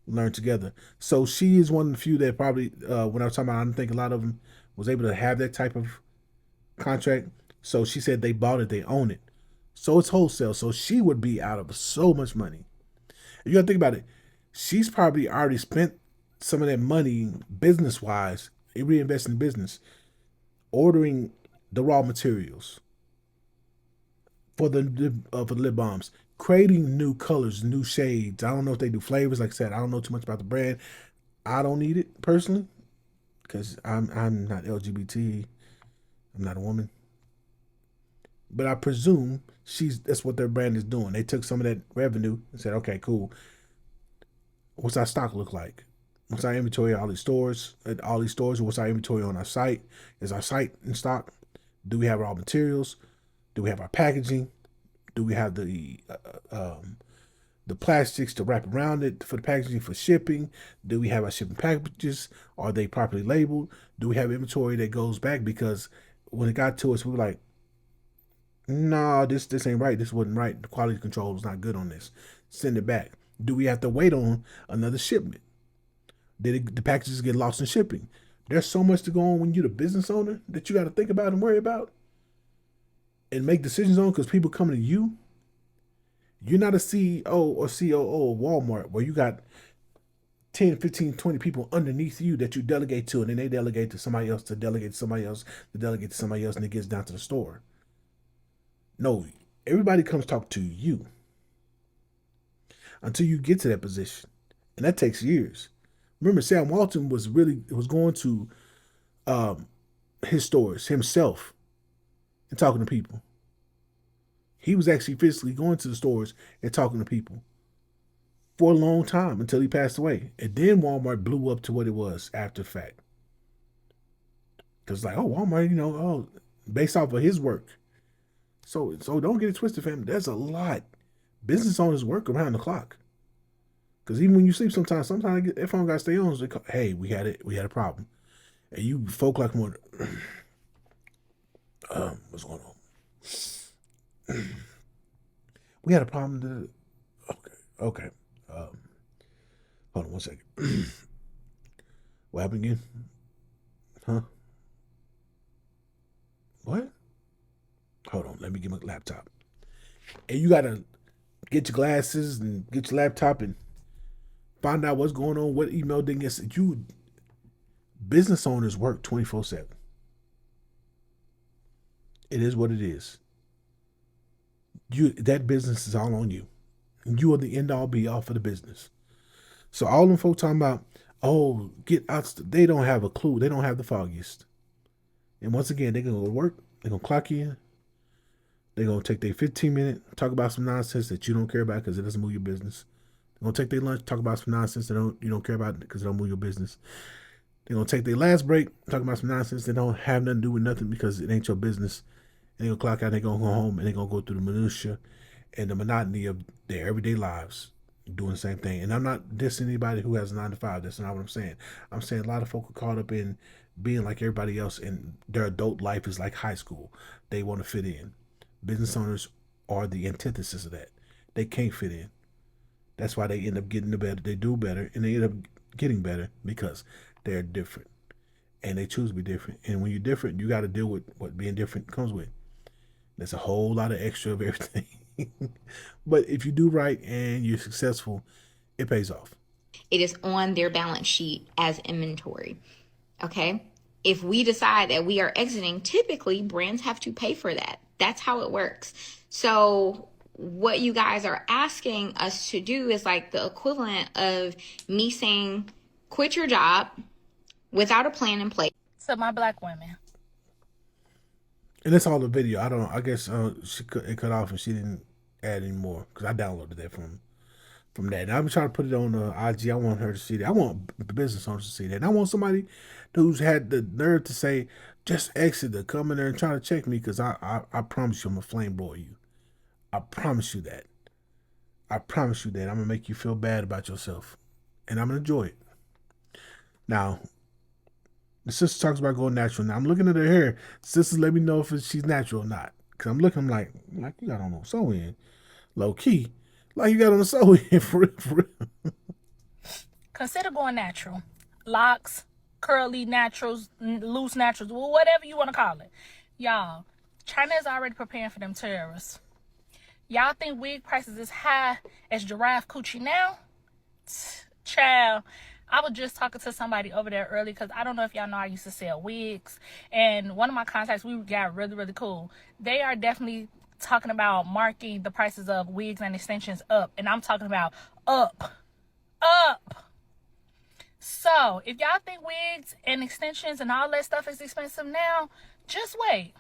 learn together. So she is one of the few that probably, when I was talking about, I don't think a lot of them was able to have that type of contract. So she said they bought it, they own it. So it's wholesale. So she would be out of so much money. You got to think about it. She's probably already spent some of that money business-wise, reinvesting in business, ordering the raw materials for the lip balms, creating new colors, new shades. I don't know if they do flavors. Like I said, I don't know too much about the brand. I don't need it personally because I'm not LGBT, I'm not a woman. But I presume that's what their brand is doing. They took some of that revenue and said, okay, cool. What's our stock look like? What's our inventory at all these stores? What's our inventory on our site? Is our site in stock? Do we have our materials? Do we have our packaging? Do we have the plastics to wrap around it for the packaging for shipping? Do we have our shipping packages? Are they properly labeled? Do we have inventory that goes back? Because when it got to us, we were like, no, this ain't right. This wasn't right. The quality control was not good on this. Send it back. Do we have to wait on another shipment? Did the packages get lost in shipping? There's so much to go on when you're the business owner that you got to think about and worry about and make decisions on, because people coming to you. You're not a CEO or COO of Walmart where you got 10, 15, 20 people underneath you that you delegate to, and then they delegate to somebody else to delegate to somebody else to delegate to somebody else, and it gets down to the store. No, everybody comes talk to you until you get to that position, and that takes years. Remember, Sam Walton was going to his stores himself and talking to people. He was actually physically going to the stores and talking to people for a long time until he passed away. And then Walmart blew up to what it was after the fact. Because like, oh, Walmart, based off of his work. So don't get it twisted, family. There's a lot. Business owners work around the clock. Because even when you sleep, sometimes their phone got to stay on. So they call, hey, we had a problem. And you folk like more, what's going on? We had a problem. Okay. Hold on 1 second. What happened again? Huh? What? Hold on. Let me get my laptop. And you gotta get your glasses and get your laptop and find out what's going on. What email didn't get sent. Business owners work 24/7. It is what it is. That business is all on you. You are the end all be all for the business. So all them folks talking about, oh, get out. They don't have a clue. They don't have the foggiest. And once again, they're gonna go to work. They're gonna clock in. They're gonna take their 15-minute, talk about some nonsense that you don't care about because it doesn't move your business. They're gonna take their lunch, talk about some nonsense that you don't care about because it don't move your business. They're gonna take their last break, talk about some nonsense that don't have nothing to do with nothing because it ain't your business. And they're gonna clock out. They're gonna go home and they're gonna go through the minutia and the monotony of their everyday lives doing the same thing. And I'm not dissing anybody who has a 9 to 5. That's not what I'm saying. I'm saying a lot of folk are caught up in being like everybody else, and their adult life is like high school. They want to fit in. Business owners are the antithesis of that. They can't fit in. That's why they end up getting the better. They do better, and they end up getting better because they're different, and they choose to be different. And when you're different, you got to deal with what being different comes with. There's a whole lot of extra of everything. But if you do right and you're successful, it pays off. It is on their balance sheet as inventory. Okay? If we decide that we are exiting, typically brands have to pay for that. That's how it works. So what you guys are asking us to do is like the equivalent of me saying, quit your job without a plan in place. To my black women. And that's all the video. I don't know. I guess it cut off and she didn't add any more because I downloaded that from that. And I've been trying to put it on IG. I want her to see that. I want the business owners to see that. And I want somebody who's had the nerve to say, just exit to come in there and try to check me because I promise you I'm going to flame broil you. I promise you that. I promise you that. I'm going to make you feel bad about yourself. And I'm going to enjoy it. Now, the sister talks about going natural. Now, I'm looking at her hair. Sisters, let me know if she's natural or not. Because I'm looking like you got on a sew-in. Low key. Like you got on a sew-in for real. Consider going natural. Locks, curly naturals, loose naturals, whatever you want to call it. Y'all, China is already preparing for them tariffs. Y'all think wig prices is high as giraffe coochie now? Child, I was just talking to somebody over there early because I don't know if y'all know I used to sell wigs. And one of my contacts, we got really, really cool. They are definitely talking about marking the prices of wigs and extensions up. And I'm talking about up. So if y'all think wigs and extensions and all that stuff is expensive now, just wait.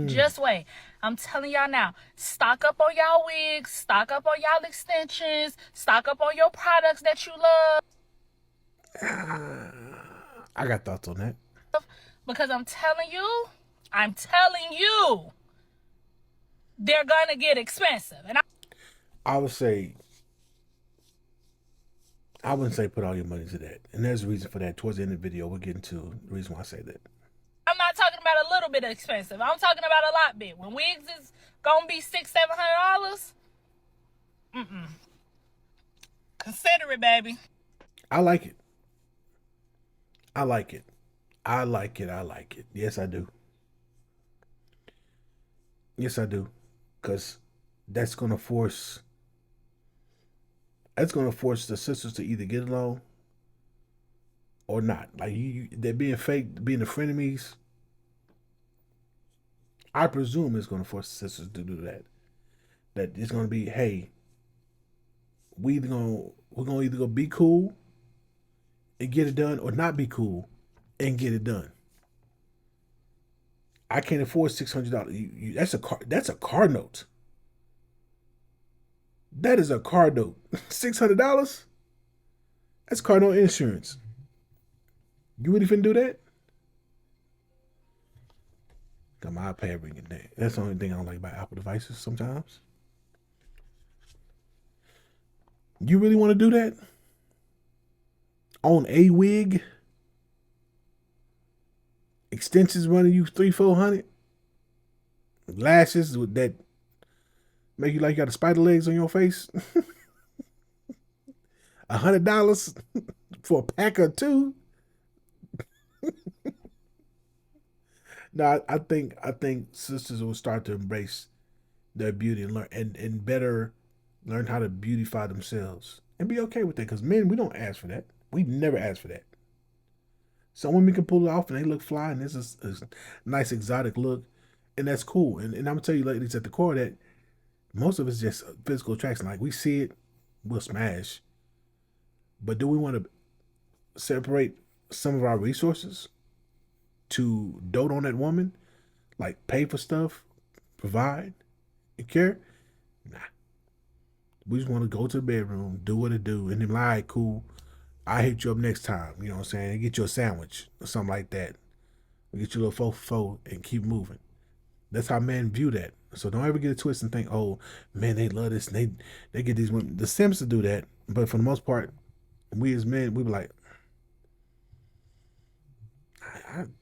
Just wait. I'm telling y'all now, stock up on y'all wigs, stock up on y'all extensions, stock up on your products that you love. I got thoughts on that. Because I'm telling you, they're gonna get expensive. And I would say, I wouldn't say put all your money to that. And there's a reason for that. Towards the end of the video, we'll get into the reason why I say that. I'm not talking about a little bit expensive. I'm talking about a lot bit. When wigs is gonna be $600-700, consider it, baby. I like it. I like it. I like it. I like it. Yes, I do. Yes, I do. Because that's gonna force the sisters to either get along or not. Like they're being fake, being the frenemies. I presume it's gonna force the sisters to do that. That it's gonna be, hey, we're gonna either go be cool and get it done, or not be cool and get it done. I can't afford $600. That's a car note. That is a car note. $600. That's car note insurance. You really finna do that? Got my iPad ringing there. That's the only thing I don't like about Apple devices sometimes. You really want to do that? On a wig? Extensions running you $300-400? Lashes with that make you like you got the spider legs on your face? $100 for a pack of two? No, I think sisters will start to embrace their beauty and learn and better learn how to beautify themselves and be okay with that. Because men, we don't ask for that. We never ask for that. Some women can pull it off and they look fly and it's a nice exotic look, and that's cool. And I'm gonna tell you, ladies, at the core of that, most of it's just physical attraction. Like we see it, we'll smash. But do we want to separate some of our resources to dote on that woman, like pay for stuff, provide, and care? Nah. We just want to go to the bedroom, do what it do, and then like, all right, cool. I hit you up next time. You know what I'm saying? Get you a sandwich or something like that. Get you a little faux and keep moving. That's how men view that. So don't ever get a twist and think, oh man, they love this. And they get these women. The Sims to do that, but for the most part, we as men, we be like,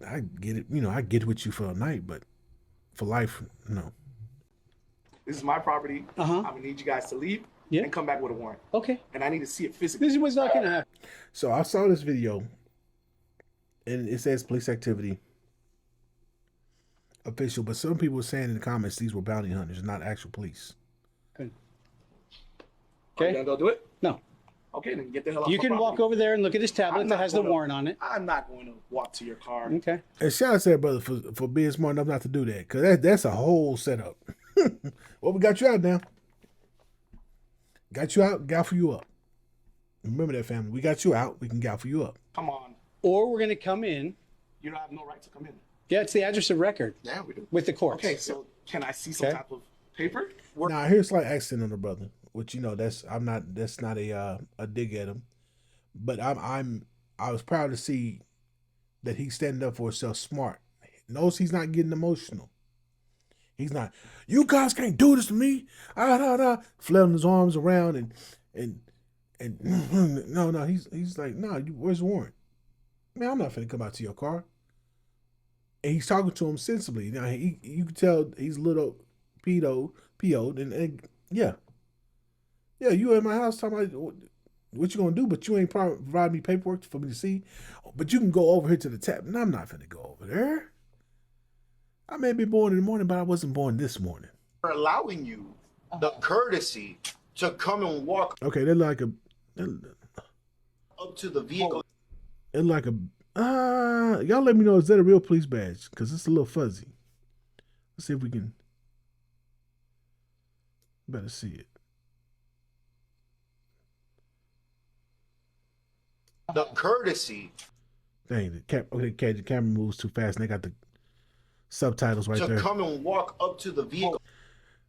I get it. You know, I get with you for a night, but for life, no. This is my property. I'm gonna need you guys to leave and come back with a warrant. Okay. And I need to see it physically. This is what's not gonna happen. So I saw this video, and it says police activity official, but some people were saying in the comments these were bounty hunters, not actual police. Okay. Are you gonna go do it? No. Okay, then get the hell out. You can walk over there and look at his tablet that has the warrant on it. I'm not going to walk to your car. Okay. And shout out to that brother for being smart enough not to do that, because that's a whole setup. Well, we got you out now. Got you out, gaffle you up. Remember that, family. We got you out, we can gaffle you up. Come on. Or we're going to come in. You don't have no right to come in. Yeah, it's the address of record. Yeah, we do. With the courts. Okay, so can I see some type of paper? Now, here's a slight accent on the brother, which that's not a dig at him, but I was proud to see that he's standing up for himself, smart. Knows he's not getting emotional. He's not, you guys can't do this to me. Flailing his arms around and no, he's like, no, where's the warrant? Man, I'm not finna come out to your car. And he's talking to him sensibly. Now you can tell he's a little PO'd, and yeah, you in my house talking about what you gonna do, but you ain't provide me paperwork for me to see. But you can go over here to the tap. No, I'm not finna go over there. I may be born in the morning, but I wasn't born this morning. For allowing you the courtesy to come and walk. Okay, they're like up to the vehicle. They're like y'all let me know, is that a real police badge? Because it's a little fuzzy. Let's see if we can. Better see it. the courtesy Dang, the camera moves too fast, and they got the subtitles right to there. come and walk up to the vehicle.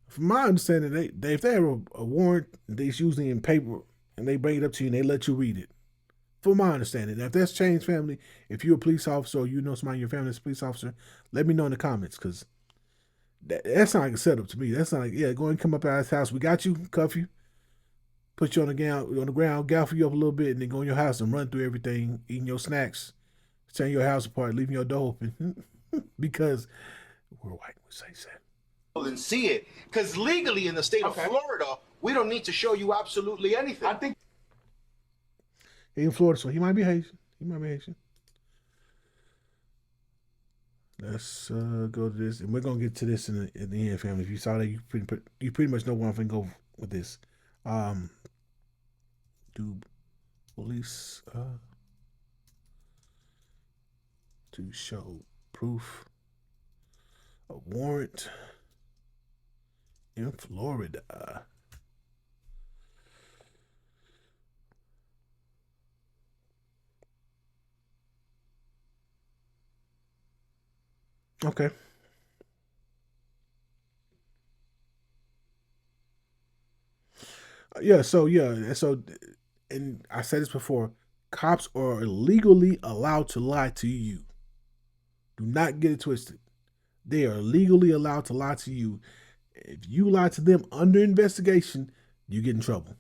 From my understanding, if they have a warrant, they's usually in paper, and they bring it up to you and they let you read it. From my understanding, now, if that's changed, family, if you're a police officer or you know somebody in your family that's a police officer, let me know in the comments, because that's not like a setup to me. That's not like, yeah, go and come up out of his house. We got you, cuff you, put you on the ground, gaffle you up a little bit, and then go in your house and run through everything, eating your snacks, tearing your house apart, leaving your door open, because we're white. We say that. And see it, because legally in the state of Florida, we don't need to show you absolutely anything. I think in Florida, so he might be Haitian. Let's go to this, and we're gonna get to this in the end, family. If you saw that, you pretty much know where I'm gonna go with this. Do police to show proof of warrant in Florida? Okay. So and I said this before, cops are legally allowed to lie to you. Do not get it twisted. They are legally allowed to lie to you. If you lie to them under investigation, you get in trouble.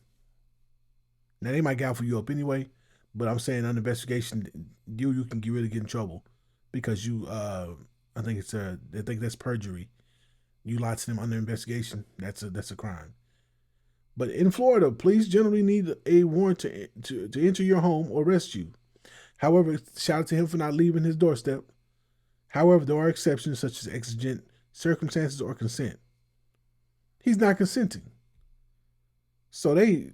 Now, they might gaffle you up anyway, but I'm saying under investigation, you can really get in trouble because you, I think that's perjury. You lied to them under investigation. That's a crime. But in Florida, police generally need a warrant to enter your home or arrest you. However, shout out to him for not leaving his doorstep. However, there are exceptions such as exigent circumstances or consent. He's not consenting. So they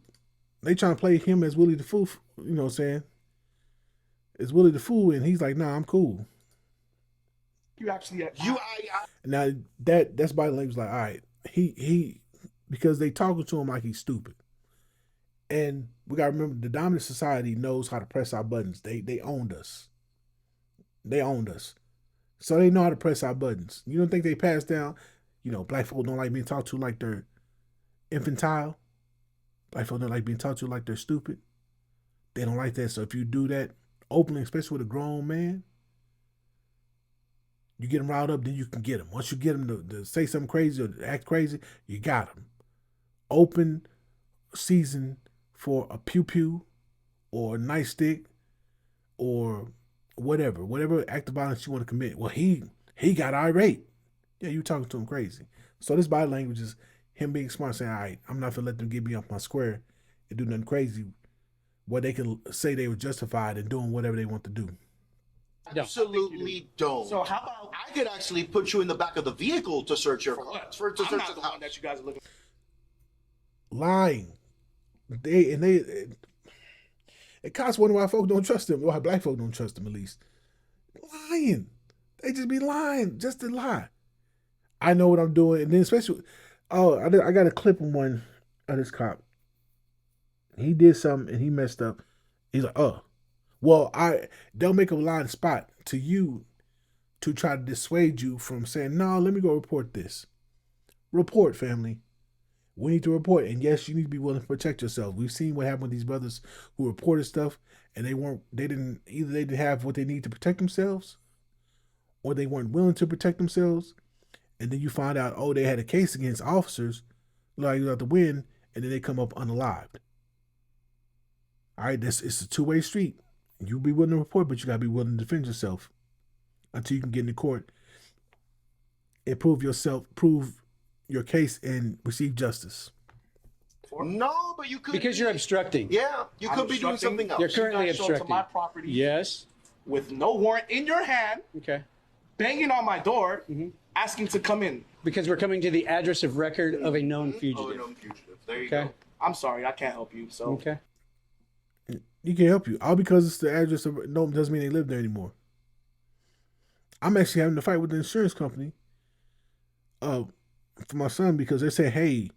trying to play him as Willie the Fool, you know what I'm saying? It's Willie the Fool, and he's like, nah, I'm cool. you actually Now that's body language like, all right, he because they talking to him like he's stupid. And we gotta remember the dominant society knows how to press our buttons. They owned us. They owned us. So they know how to press our buttons. You don't think they pass down, black folk don't like being talked to like they're infantile. Black folk don't like being talked to like they're stupid. They don't like that. So if you do that openly, especially with a grown man, you get them riled up, then you can get them. Once you get them to say something crazy or act crazy, you got them. Open season for a pew-pew or a nightstick or whatever act of violence you want to commit. Well, he got irate. Yeah, you talking to him crazy. So this body language is him being smart, saying, all right, I'm not going to let them get me off my square and do nothing crazy where they can say they were justified in doing whatever they want to do. Absolutely don't. So how about I could actually put you in the back of the vehicle to search your car. I'm not the one that you guys are looking. Lying. It costs wonder why folks don't trust them, or why black folk don't trust them at least. Lying. They just be lying just to lie. I know what I'm doing, and then especially, I got a clip of one of this cop. He did something and he messed up. He's like, well, they'll make a lying spot to you to try to dissuade you from saying, no, let me go report this. Report, family. We need to report. And yes, you need to be willing to protect yourself. We've seen what happened with these brothers who reported stuff and they didn't have what they need to protect themselves, or they weren't willing to protect themselves. And then you find out, they had a case against officers, like you have to win, and then they come up unalived. All right, it's a two-way street. You be willing to report, but you gotta be willing to defend yourself until you can get into court and prove your case and receive justice. No, but you could Because you're obstructing. Yeah, you could be doing something else. You're currently You guys show up to obstructing. my property Yes. with no warrant in your hand, Okay. banging on my door, asking to come in. Because we're coming to the address of record of a known Oh, fugitive. no, fugitive. There you Okay. go. I'm sorry, I can't help you. So Okay. You can't help you. All because it's the address of no doesn't mean they live there anymore. I'm actually having to fight with the insurance company for my son because they're saying, hey,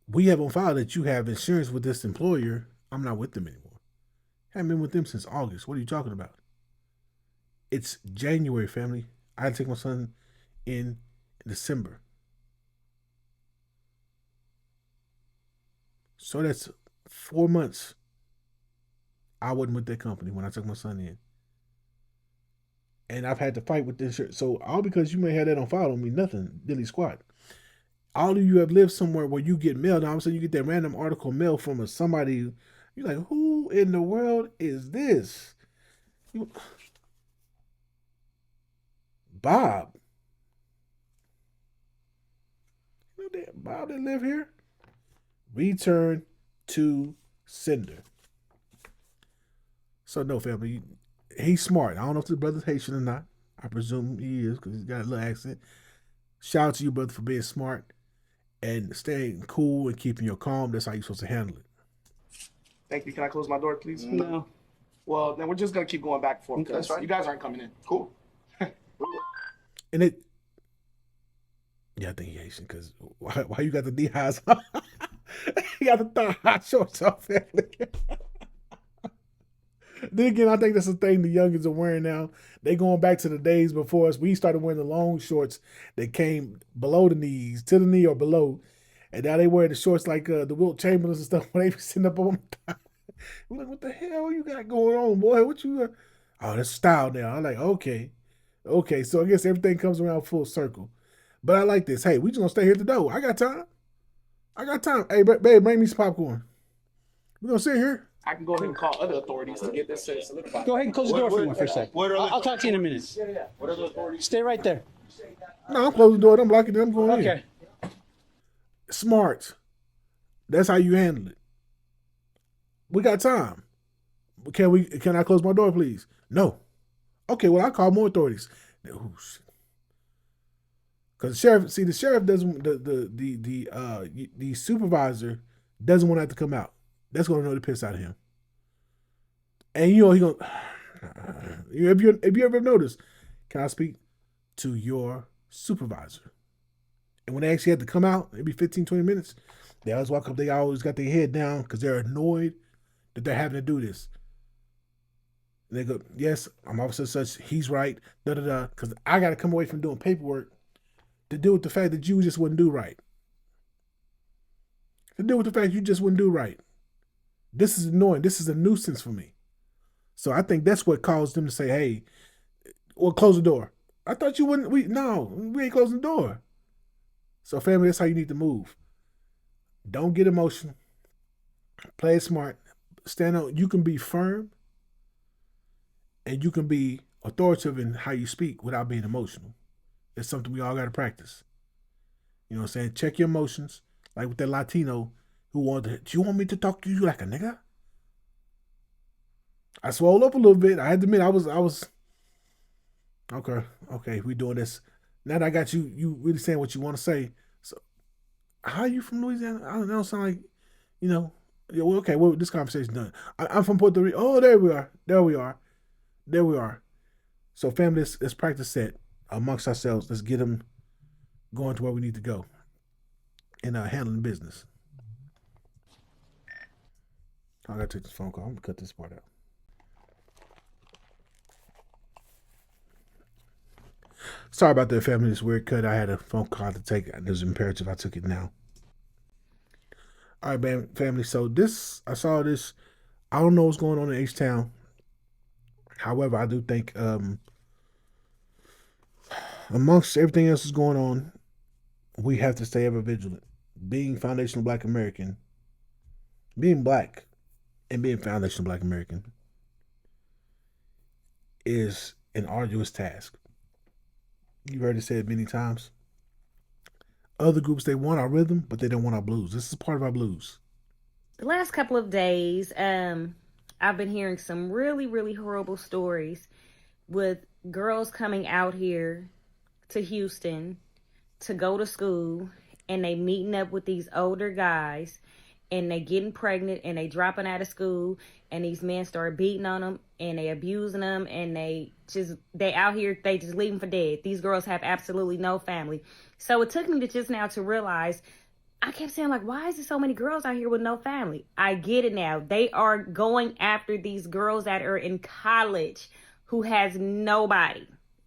we have on file that you have insurance with this employer. I'm not with them anymore. Haven't been with them since August. What are you talking about? It's January, family. I had to take my son in December. So that's 4 months I wasn't with that company when I took my son in. And I've had to fight with this shirt. So all because you may have that on file don't mean nothing, dilly squat. All of you have lived somewhere where you get mail. Now all of a sudden you get that random article mail from somebody. You're like, who in the world is this? Bob. You know that Bob that live here? Return to sender. So no, family. He's smart. I don't know if the brother's Haitian or not. I presume he is because he's got a little accent. Shout out to you, brother, for being smart and staying cool and keeping your calm. That's how you're supposed to handle it. Thank you. Can I close my door, please? No. Well, then we're just gonna keep going back and forth because you guys aren't coming in. Cool. And it, yeah, I think he's Haitian because why you got the knee highs on? You got the thigh high shorts off, family. Then again, I think that's the thing the youngins are wearing now. They going back to the days before us. We started wearing the long shorts that came below the knees, to the knee or below. And now they wear the shorts like the Wilt Chamberlains and stuff when they be sitting up on the thigh. I'm like, what the hell you got going on, boy? What you Oh, that's style now. I'm like, okay. Okay, so I guess everything comes around full circle. But I like this. Hey, we just gonna stay here at the door. I got time. Hey, babe, bring me some popcorn. We're gonna sit here. I can go ahead and call other authorities to get this solidified. Go ahead and close the door for me for a sec. I'll talk to you in a minute. Yeah. What other authorities? Stay right there. No, I'm closing the door. I'm locking it. I'm going in. Okay. Smart. That's how you handle it. We got time. Can I close my door, please? No. Okay, well, I'll call more authorities. Oh, shit. Because the sheriff doesn't, the supervisor doesn't want to have to come out. That's going to annoy the piss out of him. And he going if you ever noticed, can I speak to your supervisor? And when they actually had to come out, it'd be 15, 20 minutes. They always walk up, they always got their head down because they're annoyed that they're having to do this. And they go, yes, I'm officer such, he's right, because I got to come away from doing paperwork to deal with the fact that you just wouldn't do right. To deal with the fact you just wouldn't do right. This is annoying. This is a nuisance for me. So I think that's what caused them to say, hey, well, close the door. I thought you wouldn't. We ain't closing the door. So family, that's how you need to move. Don't get emotional. Play it smart. Stand on. You can be firm and you can be authoritative in how you speak without being emotional. It's something we all got to practice. You know what I'm saying? Check your emotions. Like with that Latino who wanted to, do you want me to talk to you like a nigga? I swole up a little bit. I had to admit, I was okay, we doing this. Now that I got you really saying what you want to say. So how are you from Louisiana? I don't sound like, yeah, well, okay, well, this conversation's done. I'm from Puerto Rico. Oh, there we are. So family, let's practice that amongst ourselves. Let's get them going to where we need to go and handling business. I gotta take this phone call. I'm gonna cut this part out. Sorry about that, family. This weird cut. I had a phone call to take. It was imperative. I took it now. All right, family. So I saw this. I don't know what's going on in H-Town. However, I do think amongst everything else that's going on, we have to stay ever vigilant. Being foundational Black American, being Black and being foundational Black American is an arduous task. You've heard it said many times. Other groups, they want our rhythm, but they don't want our blues. This is part of our blues. The last couple of days, I've been hearing some really, really horrible stories with girls coming out here to Houston to go to school, and they meeting up with these older guys, and they getting pregnant, and they dropping out of school, and these men start beating on them, and they abusing them, and they out here, they just leave them for dead. These girls have absolutely no family. So it took me to just now to realize I kept saying, like, why is there so many girls out here with no family? I get it now. They are going after these girls that are in college who has nobody.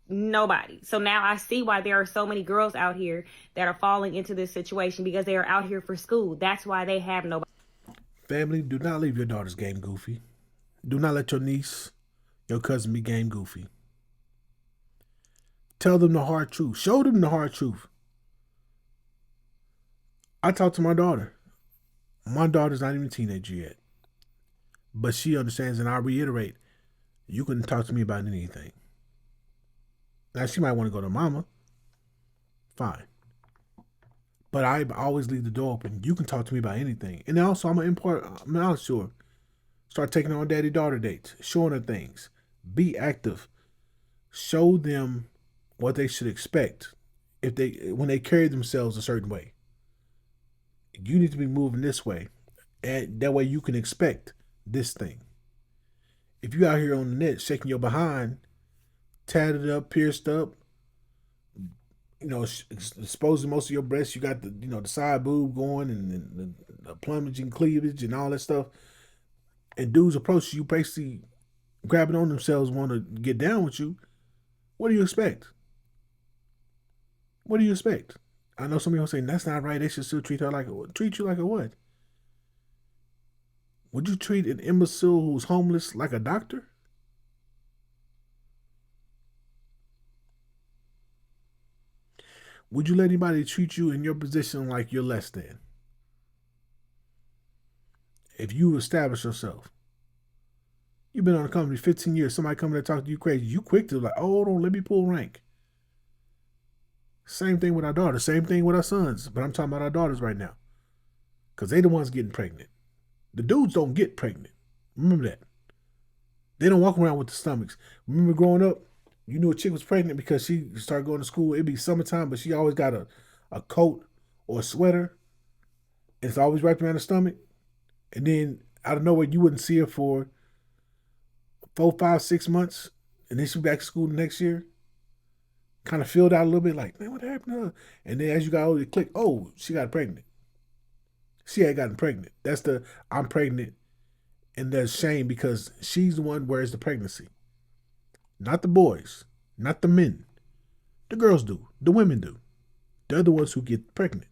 Nobody. So now I see why there are so many girls out here that are falling into this situation, because they are out here for school. That's why they have nobody. Family, do not leave your daughter's game goofy. Do not let your niece, your cousin be game goofy. Tell them the hard truth. Show them the hard truth. I talked to my daughter. My daughter's not even a teenager yet. But she understands, and I reiterate, you can talk to me about anything. Now, she might want to go to mama. Fine. But I always leave the door open. You can talk to me about anything. And also, I'm not sure. Start taking her on daddy-daughter dates. Showing her things. Be active. Show them what they should expect when they carry themselves a certain way. You need to be moving this way. And that way you can expect this thing. If you out here on the net shaking your behind, tatted up, pierced up, exposing most of your breasts, you got the side boob going and the plumage and cleavage and all that stuff, and dudes approach you basically grabbing on themselves, want to get down with you, what do you expect? What do you expect? I know some people saying that's not right. They should still treat you like a what? Would you treat an imbecile who's homeless like a doctor? Would you let anybody treat you in your position like you're less than? If you establish yourself, you've been on a company 15 years, somebody coming to talk to you crazy, you quick to like, oh, don't let me pull rank. Same thing with our daughters, same thing with our sons, but I'm talking about our daughters right now. Because they the ones getting pregnant. The dudes don't get pregnant. Remember that. They don't walk around with the stomachs. Remember growing up, you knew a chick was pregnant because she started going to school. It'd be summertime, but she always got a coat or a sweater. And it's always wrapped around the stomach. And then out of nowhere, you wouldn't see her for 4, 5, 6 months. And then she'd be back to school the next year. Kind of filled out a little bit like, man, what happened to her? And then as you got older, you click, oh, she got pregnant. She had gotten pregnant. That's the I'm pregnant. And there's shame because she's the one wears the pregnancy. Not the boys. Not the men. The girls do. The women do. They're the ones who get pregnant.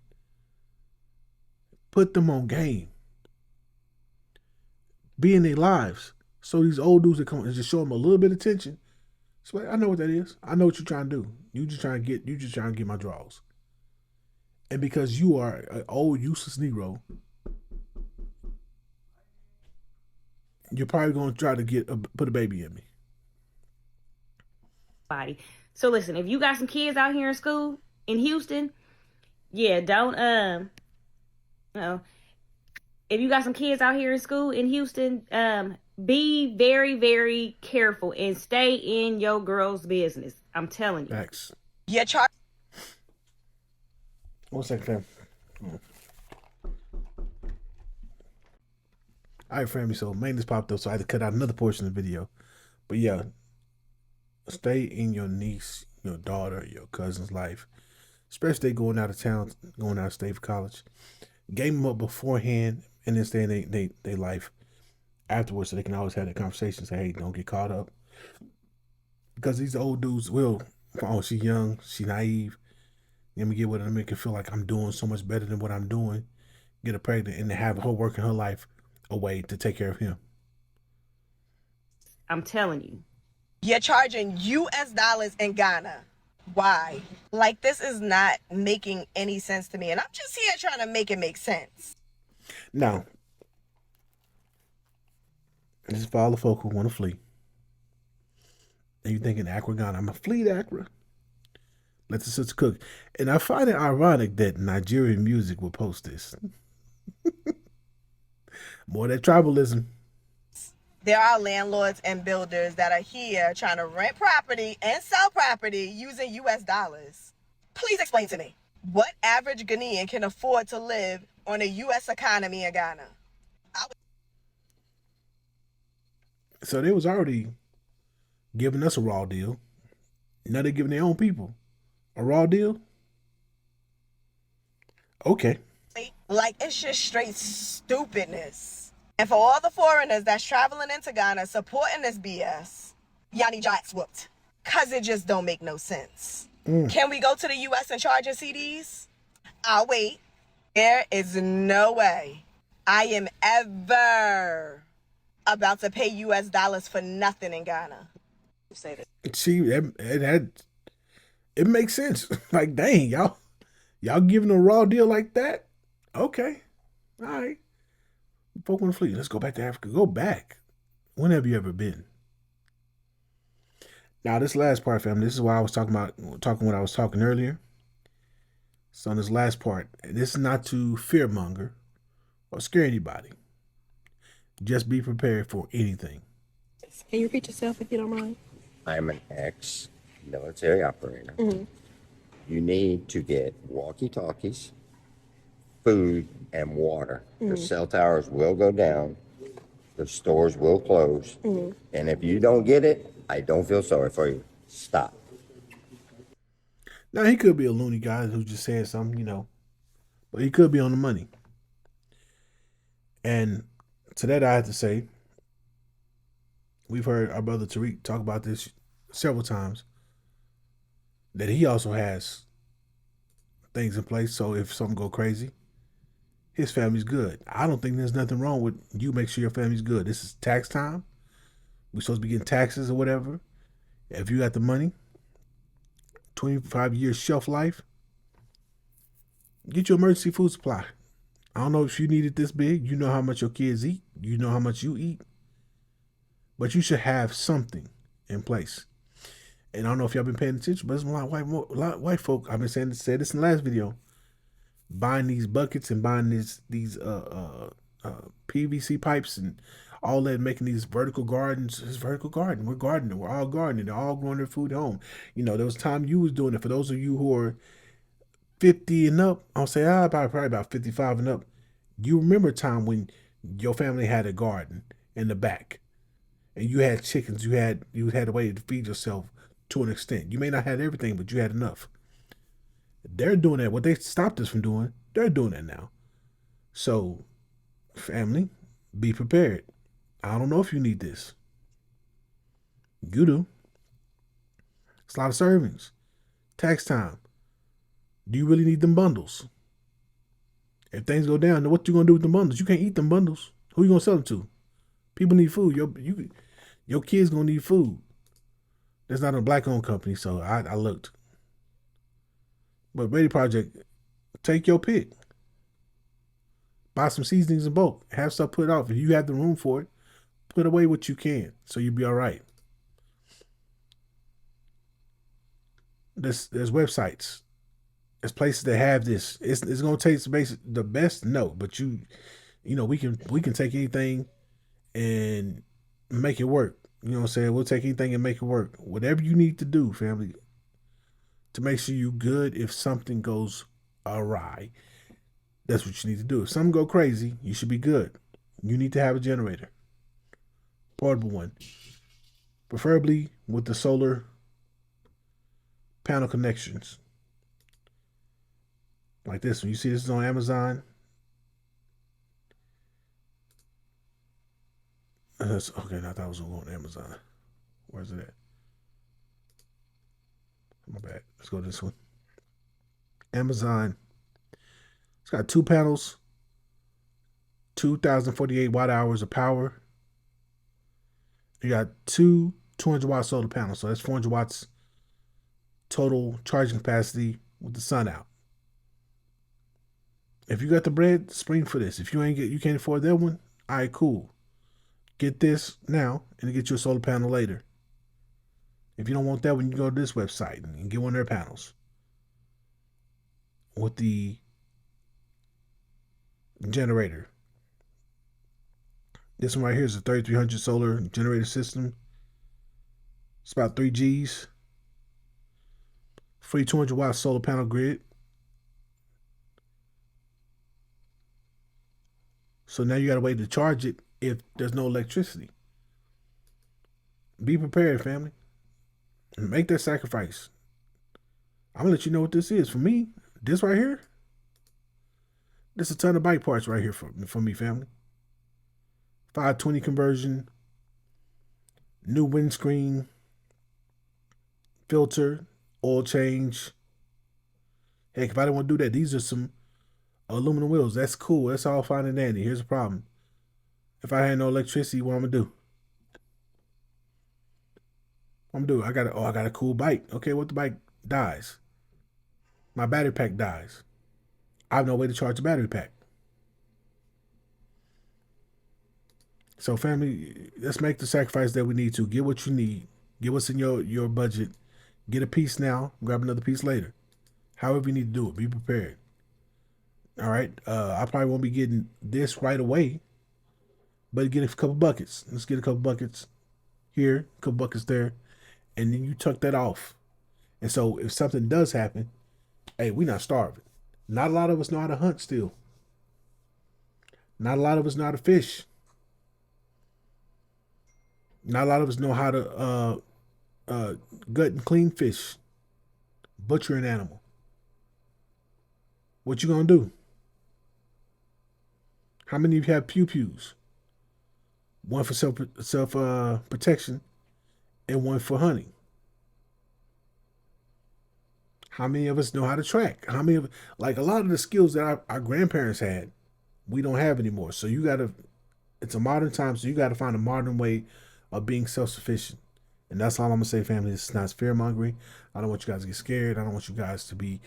Put them on game. Be in their lives. So these old dudes that come and just show them a little bit of attention. It's like, I know what that is. I know what you're trying to do. You just trying to get my draws. And because you are an old, useless Negro, you're probably going to try to put a baby in me. So listen, if you got some kids out here in school in Houston, yeah, don't if you got some kids out here in school in Houston, be very, very careful and stay in your girl's business. I'm telling you. Facts. Yeah, 1 second, fam. All right, family. So maintenance popped up, so I had to cut out another portion of the video. But yeah, stay in your niece, your daughter, your cousin's life, especially if they going out of town, going out of state for college. Game them up beforehand and then stay in their life afterwards, so they can always have that conversation. Say, hey, don't get caught up, because these old dudes will. Oh, she's young, she naive. Let me get with her and make her feel like I'm doing so much better than what I'm doing. Get her pregnant and have her working her life away to take care of him. I'm telling you. You're charging US dollars in Ghana. Why? Like, this is not making any sense to me. And I'm just here trying to make it make sense. Now, this is for all the folk who want to flee. And you're thinking, Accra, Ghana, I'm going to flee to Accra. Let the sister cook. And I find it ironic that Nigerian music will post this. More of that tribalism. There are landlords and builders that are here trying to rent property and sell property using US dollars. Please explain to me, what average Ghanaian can afford to live on a US economy in Ghana? So they was already giving us a raw deal. Now they're giving their own people a raw deal. Okay. Like, it's just straight stupidness. And for all the foreigners that's traveling into Ghana supporting this BS, y'all need your ass whooped. Cause it just don't make no sense. Can we go to the US and charge your CDs? I'll wait. There is no way I am ever about to pay US dollars for nothing in Ghana. See, it makes sense. Like, dang, y'all giving a raw deal like that? Okay, all right. Folk on the fleet. Let's go back to Africa. Go back. When have you ever been? Now, this last part, family. This is why I was talking what I was talking earlier. So, on this last part, this is not to fearmonger or scare anybody. Just be prepared for anything. Can you repeat yourself if you don't mind? I'm an ex-military operator. You need to get walkie-talkies, food, and water. The cell towers will go down. The stores will close. And if you don't get it, I don't feel sorry for you. Stop. Now, he could be a loony guy who just said something, but he could be on the money. And to that, I have to say, we've heard our brother Tariq talk about this several times, that he also has things in place. So if something go crazy, his family's good. I don't think there's nothing wrong with you make sure your family's good. This is tax time. We're supposed to be getting taxes or whatever. If you got the money, 25 years shelf life, get your emergency food supply. I don't know if you need it this big. You know how much your kids eat. You know how much you eat. But you should have something in place. And I don't know if y'all been paying attention, but there's a lot of white folk. I've been saying this in the last video, buying these buckets and buying these PVC pipes and all that, making these vertical gardens. It's vertical garden. We're gardening. We're all gardening. They're all growing their food at home. There was time you was doing it. For those of you who are 50 and up, I'll say probably about 55 and up. You remember a time when your family had a garden in the back, and you had chickens. You had a way to feed yourself to an extent. You may not have everything, but you had enough. They're doing that. What they stopped us from doing, they're doing that now. So, family, be prepared. I don't know if you need this. You do. It's a lot of servings. Tax time. Do you really need them bundles? If things go down, what you gonna do with the bundles? You can't eat them bundles. Who you gonna sell them to? People need food. Your kids gonna need food. That's not a black-owned company, so I looked. But Ready Project, take your pick. Buy some seasonings in bulk. Have stuff put off. If you have the room for it, put away what you can, so you'll be all right. There's websites. There's places that have this. It's gonna take the best, no, but we can take anything and make it work. You know what I'm saying? We'll take anything and make it work. Whatever you need to do, family, to make sure you're good if something goes awry. That's what you need to do. If something go crazy, you should be good. You need to have a generator. Portable one. Preferably with the solar panel connections. Like this one. You see this is on Amazon. Okay, I thought I was going to Amazon. Where's it at? My bad. Let's go to this one. Amazon. It's got 2 panels, 2,048 watt hours of power. You got 2 200-watt solar panels, so that's 400 watts total charging capacity with the sun out. If you got the bread, spring for this. If you can't afford that one, all right, cool. Get this now and get you a solar panel later. If you don't want that one, you can go to this website and get one of their panels with the generator. This one right here is a 3300 solar generator system. It's about 3 G's. Free 200-watt solar panel grid. So now you got a way to charge it if there's no electricity. Be prepared, family. Make that sacrifice. I'm going to let you know what this is. For me, this right here, There's a ton of bike parts right here for me, family. 520 conversion, new windscreen, filter, oil change. Heck, if I didn't want to do that, these are some aluminum wheels. That's cool. That's all fine and dandy. Here's the problem. If I had no electricity, what I'm gonna do? I got a cool bike. Okay, what the bike dies? My battery pack dies. I have no way to charge the battery pack. So family, let's make the sacrifice that we need to. Get what you need. Get what's in your budget. Get a piece now. Grab another piece later. However you need to do it. Be prepared. All right. I probably won't be getting this right away, but get a couple buckets. Let's get a couple buckets here, a couple buckets there, and then you tuck that off. And so if something does happen, hey, we're not starving. Not a lot of us know how to hunt still. Not a lot of us know how to fish. Not a lot of us know how to gut and clean fish, butcher an animal. What you gonna do? How many of you have pew-pews? One for self protection and one for hunting. How many of us know how to track? How many of, like, a lot of the skills that our grandparents had, we don't have anymore. So it's a modern time, so you gotta find a modern way of being self-sufficient. And that's all I'm gonna say, family. This is not fear-mongering. I don't want you guys to get scared. I don't want you guys to be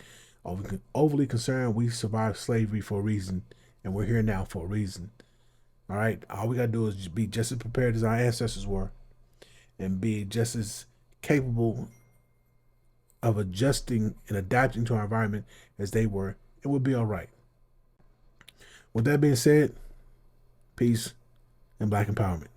overly concerned. We survived slavery for a reason, and we're here now for a reason. All right? All we gotta do is be just as prepared as our ancestors were, and be just as capable of adjusting and adapting to our environment as they were, and we'll be all right. With that being said, peace and Black empowerment.